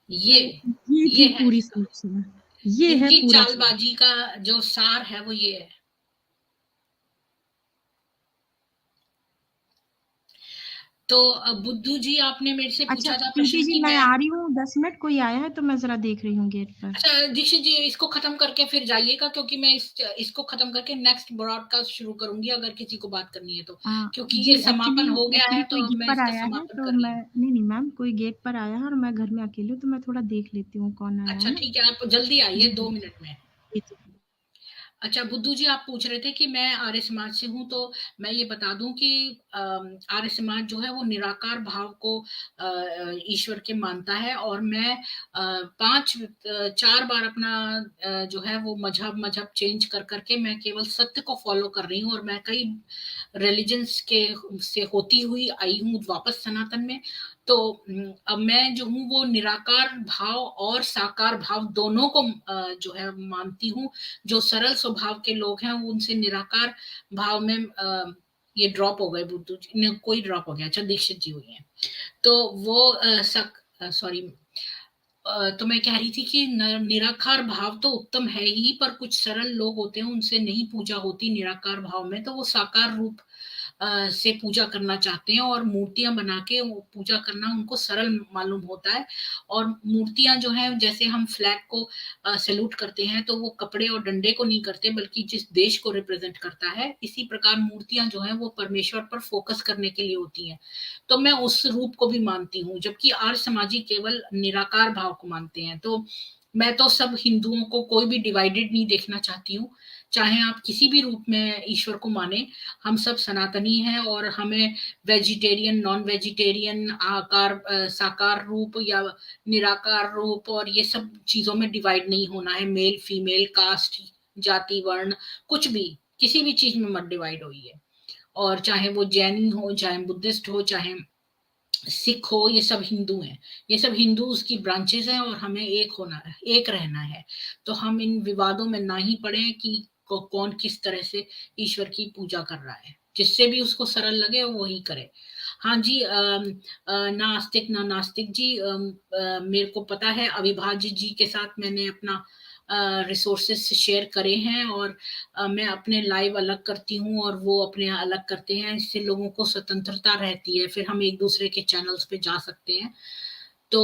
ये तो ये ये थी है पूरी इसका, समीक्षा। ये है इनकी पूरा चालबाजी का जो सार है वो ये है। तो बुद्धू जी आपने मेरे से अच्छा पूछा था प्रीति प्रश्न जी कि मैं मैं, आ रही हूँ 10 मिनट, कोई आया है तो मैं जरा देख रही हूँ गेट पर। अच्छा दीक्षित जी इसको खत्म करके फिर जाइएगा, क्योंकि मैं इसको खत्म करके नेक्स्ट ब्रॉडकास्ट शुरू करूंगी अगर किसी को बात करनी है तो, क्योंकि जी ये समापन हो गया एक्चुअली है कोई तो अब गेट मैं पर इसका आया है समापन तो कर रही मैं हूँ। नहीं मैम कोई गेट पर आया है और मैं घर में अकेली हूँ तो मैं थोड़ा देख लेती हूँ कौन आया है अच्छा ना। ठीक है, आप जल्दी आइए जी 2 मिनट में। जी जी। अच्छा बुद्धू जी आप पूछ रहे थे कि मैं आर्य समाज से हूँ, तो मैं ये बता दूं कि आर्य समाज जो है वो निराकार भाव को ईश्वर के मानता है और मैं 4 बार अपना जो है वो मजहब चेंज कर करके मैं केवल सत्य को फॉलो कर रही हूँ और मैं कई रिलीजन्स के से होती हुई आई हूँ वापस सनातन में। तो अब मैं जो हूँ वो निराकार भाव और साकार भाव दोनों को जो है मानती हूँ। जो सरल स्वभाव के लोग हैं उनसे निराकार भाव में ये ड्रॉप हो गए, बुद्धू जी कोई ड्रॉप हो गया, अच्छा दीक्षित जी हुई है। तो वो सॉरी तो मैं कह रही थी कि निराकार भाव तो उत्तम है ही, पर कुछ सरल लोग होते हैं उनसे नहीं पूजा होती निराकार भाव में, तो वो साकार रूप से पूजा करना चाहते हैं और मूर्तियां बना के वो पूजा करना उनको सरल मालूम होता है। और मूर्तियां जो है जैसे हम फ्लैग को सैल्यूट करते हैं तो वो कपड़े और डंडे को नहीं करते बल्कि जिस देश को रिप्रेजेंट करता है, इसी प्रकार मूर्तियां जो है वो परमेश्वर पर फोकस करने के लिए होती हैं। तो मैं उस रूप को भी मानती हूँ, जबकि आर्य समाजी केवल निराकार भाव को मानते हैं। तो मैं तो सब हिंदुओं को कोई भी डिवाइडेड नहीं देखना चाहती हूँ, चाहे आप किसी भी रूप में ईश्वर को माने, हम सब सनातनी हैं और हमें वेजिटेरियन नॉन वेजिटेरियन आकार साकार रूप या निराकार रूप और ये सब चीजों में डिवाइड नहीं होना है। मेल फीमेल कास्ट जाति वर्ण कुछ भी किसी भी चीज में मत डिवाइड होइए। और चाहे वो जैन हो चाहे बुद्धिस्ट हो चाहे सिख हो, ये सब हिंदू हैं, ये सब हिंदू उसकी ब्रांचेस हैं और हमें एक होना है, एक रहना है। तो हम इन विवादों में ना ही पड़े कि कौन किस तरह से ईश्वर की पूजा कर रहा है, जिससे भी उसको सरल लगे वो वही करे। हाँ जी ना आस्तिक ना नास्तिक जी, मेरे को पता है अविभाज्य जी के साथ मैंने अपना रिसोर्सेस शेयर करे हैं और मैं अपने लाइव अलग करती हूँ और वो अपने अलग करते हैं, इससे लोगों को स्वतंत्रता रहती है, फिर हम एक दूसरे के चैनल्स पे जा सकते हैं। तो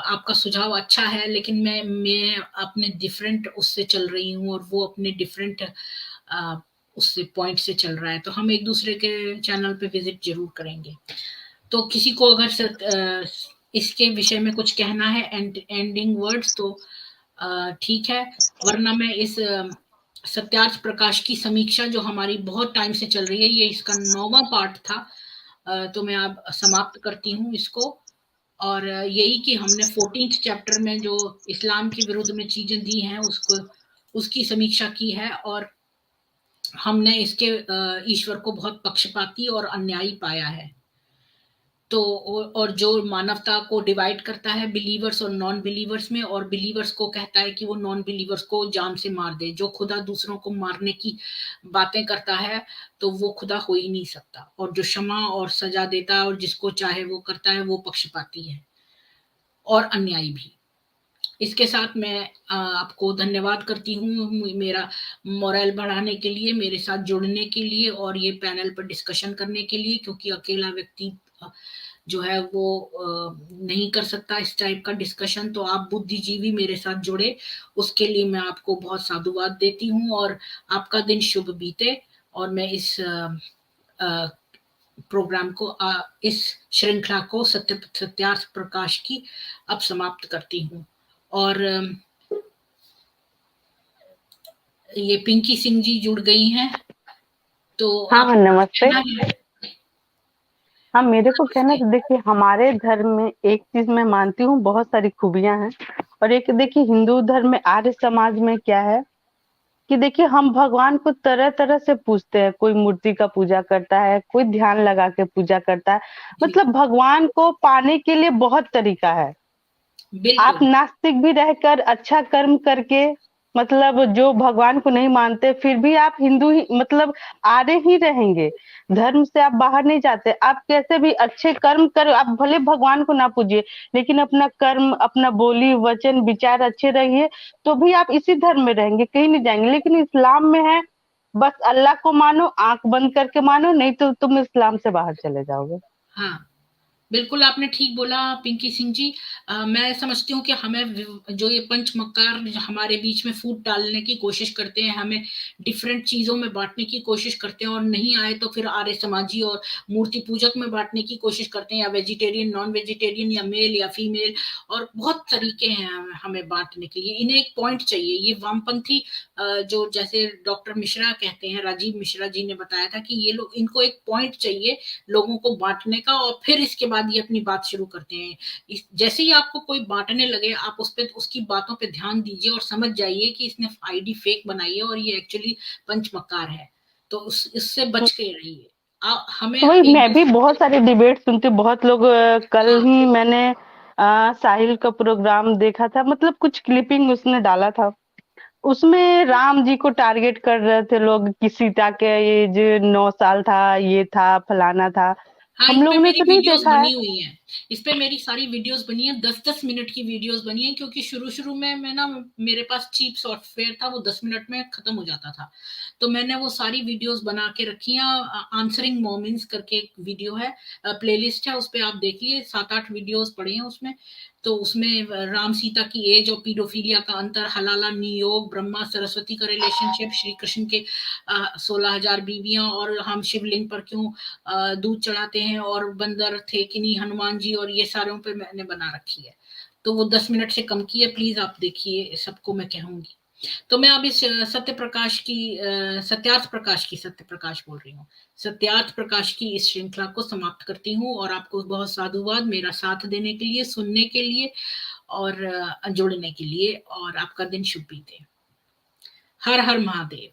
आपका सुझाव अच्छा है, लेकिन मैं अपने डिफरेंट उससे चल रही हूँ और वो अपने डिफरेंट उससे पॉइंट से चल रहा है, तो हम एक दूसरे के चैनल पे विजिट जरूर करेंगे। तो किसी को अगर इसके विषय में कुछ कहना है, एंडिंग वर्ड्स, तो ठीक है, वरना मैं इस सत्यार्थ प्रकाश की समीक्षा जो हमारी बहुत टाइम से चल रही है, ये इसका 9वां पार्ट था, तो मैं अब समाप्त करती हूँ इसको। और यही कि हमने 14th चैप्टर में जो इस्लाम के विरुद्ध में चीजें दी हैं उसकी समीक्षा की है, और हमने इसके ईश्वर को बहुत पक्षपाती और अन्यायी पाया है। तो और जो मानवता को डिवाइड करता है बिलीवर्स और नॉन बिलीवर्स में, और बिलीवर्स को कहता है कि वो नॉन बिलीवर्स को जान से मार दे। जो खुदा दूसरों को मारने की बातें करता है तो वो खुदा हो ही नहीं सकता, और जो क्षमा और सजा देता है और जिसको चाहे वो करता है, वो पक्षपाती है और अन्यायी भी। इसके साथ मैं आपको धन्यवाद करती हूँ मेरा मोरल बढ़ाने के लिए, मेरे साथ जुड़ने के लिए और ये पैनल पर डिस्कशन करने के लिए, क्योंकि अकेला व्यक्ति जो है वो नहीं कर सकता इस टाइप का डिस्कशन। तो आप बुद्धिजीवी मेरे साथ जुड़े, उसके लिए मैं आपको बहुत साधुवाद देती हूँ, और आपका दिन शुभ बीते। और मैं इस प्रोग्राम को, इस श्रृंखला को सत्यार्थ प्रकाश की अब समाप्त करती हूँ। और ये पिंकी सिंह जी जुड़ गई हैं, तो हाँ, नमस्ते। है? हाँ, मेरे को कहना तो देखिए, हमारे धर्म में एक चीज मैं मानती हूँ, बहुत सारी खूबियां हैं। और एक देखिए, हिंदू धर्म में, आर्य समाज में क्या है कि देखिए, हम भगवान को तरह तरह से पूजते हैं। कोई मूर्ति का पूजा करता है, कोई ध्यान लगा के पूजा करता है। मतलब भगवान को पाने के लिए बहुत तरीका है। आप नास्तिक भी रहकर अच्छा कर्म करके, मतलब जो भगवान को नहीं मानते, फिर भी आप हिंदू ही, मतलब आर्य ही रहेंगे। धर्म से आप बाहर नहीं जाते। आप कैसे भी अच्छे कर्म करो, आप भले भगवान को ना पूजिए, लेकिन अपना कर्म, अपना बोली, वचन, विचार अच्छे रहिए, तो भी आप इसी धर्म में रहेंगे, कहीं नहीं जाएंगे। लेकिन इस्लाम में है, बस अल्लाह को मानो, आंख बंद करके मानो, नहीं तो तुम इस्लाम से बाहर चले जाओगे। हाँ, बिल्कुल आपने ठीक बोला पिंकी सिंह जी। मैं समझती हूँ कि हमें जो ये पंचमकार हमारे बीच में फूट डालने की कोशिश करते हैं, हमें डिफरेंट चीजों में बांटने की कोशिश करते हैं, और नहीं आए तो फिर आर्य समाजी और मूर्ति पूजक में बांटने की कोशिश करते हैं, या वेजिटेरियन, नॉन वेजिटेरियन, या मेल या फीमेल, और बहुत तरीके हैं हमें बांटने के लिए। इन्हें एक पॉइंट चाहिए। ये वामपंथी जो, जैसे डॉक्टर मिश्रा कहते हैं, राजीव मिश्रा जी ने बताया था कि ये लोग, इनको एक पॉइंट चाहिए लोगों को बांटने का, और फिर इसके बाद ये अपनी बात शुरू करते हैं। जैसे ही आपको कोई बांटने लगे, आप उस पे, उसकी बातों पे ध्यान दीजिए और समझ जाइए कि इसने आईडी फेक बनाई है और ये एक्चुअली पंचमकार है। तो इससे बच के रहिए। हमें वही, मैं भी बहुत सारे डिबेट सुनती हूँ। बहुत लोग, कल ही मैंने साहिल का प्रोग्राम देखा था, मतलब कुछ क्लिपिंग उसने डाला था, उसमें राम जी को टारगेट कर रहे थे लोग कि सीता के एज 9 साल था, ये था, फलाना था। हाँ, हम इस पे लोग ने मेरी तो नहीं वीडियोस देखा है। बनी हुई हैं। इस पे मेरी सारी वीडियोस बनी है, 10-10 मिनट की वीडियोस बनी है, क्योंकि शुरू में मैं ना, मेरे पास चीप सॉफ्टवेयर था, वो 10 मिनट में खत्म हो जाता था, तो मैंने वो सारी वीडियोस बना के रखी हैं। आंसरिंग मोमेंट्स करके एक वीडियो है, प्लेलिस्ट है, उस पे आप देखिए, 7-8 वीडियोस पड़े हैं उसमें। तो उसमें राम सीता की एज और पीडोफीलिया का अंतर, हलाला नियोग, ब्रह्मा सरस्वती का रिलेशनशिप, श्री कृष्ण के 16,000 बीवियां, और हम शिवलिंग पर क्यों दूध चढ़ाते हैं, और बंदर थे कि नहीं हनुमान जी, और ये सारों पे मैंने बना रखी है। तो वो 10 मिनट से कम की है, प्लीज आप देखिए, सबको मैं कहूंगी। तो मैं अब इस सत्यार्थ प्रकाश की, सत्य प्रकाश बोल रही हूँ, सत्यार्थ प्रकाश की इस श्रृंखला को समाप्त करती हूँ, और आपको बहुत साधुवाद मेरा साथ देने के लिए, सुनने के लिए और जुड़ने के लिए, और आपका दिन शुभ बीते। हर हर महादेव।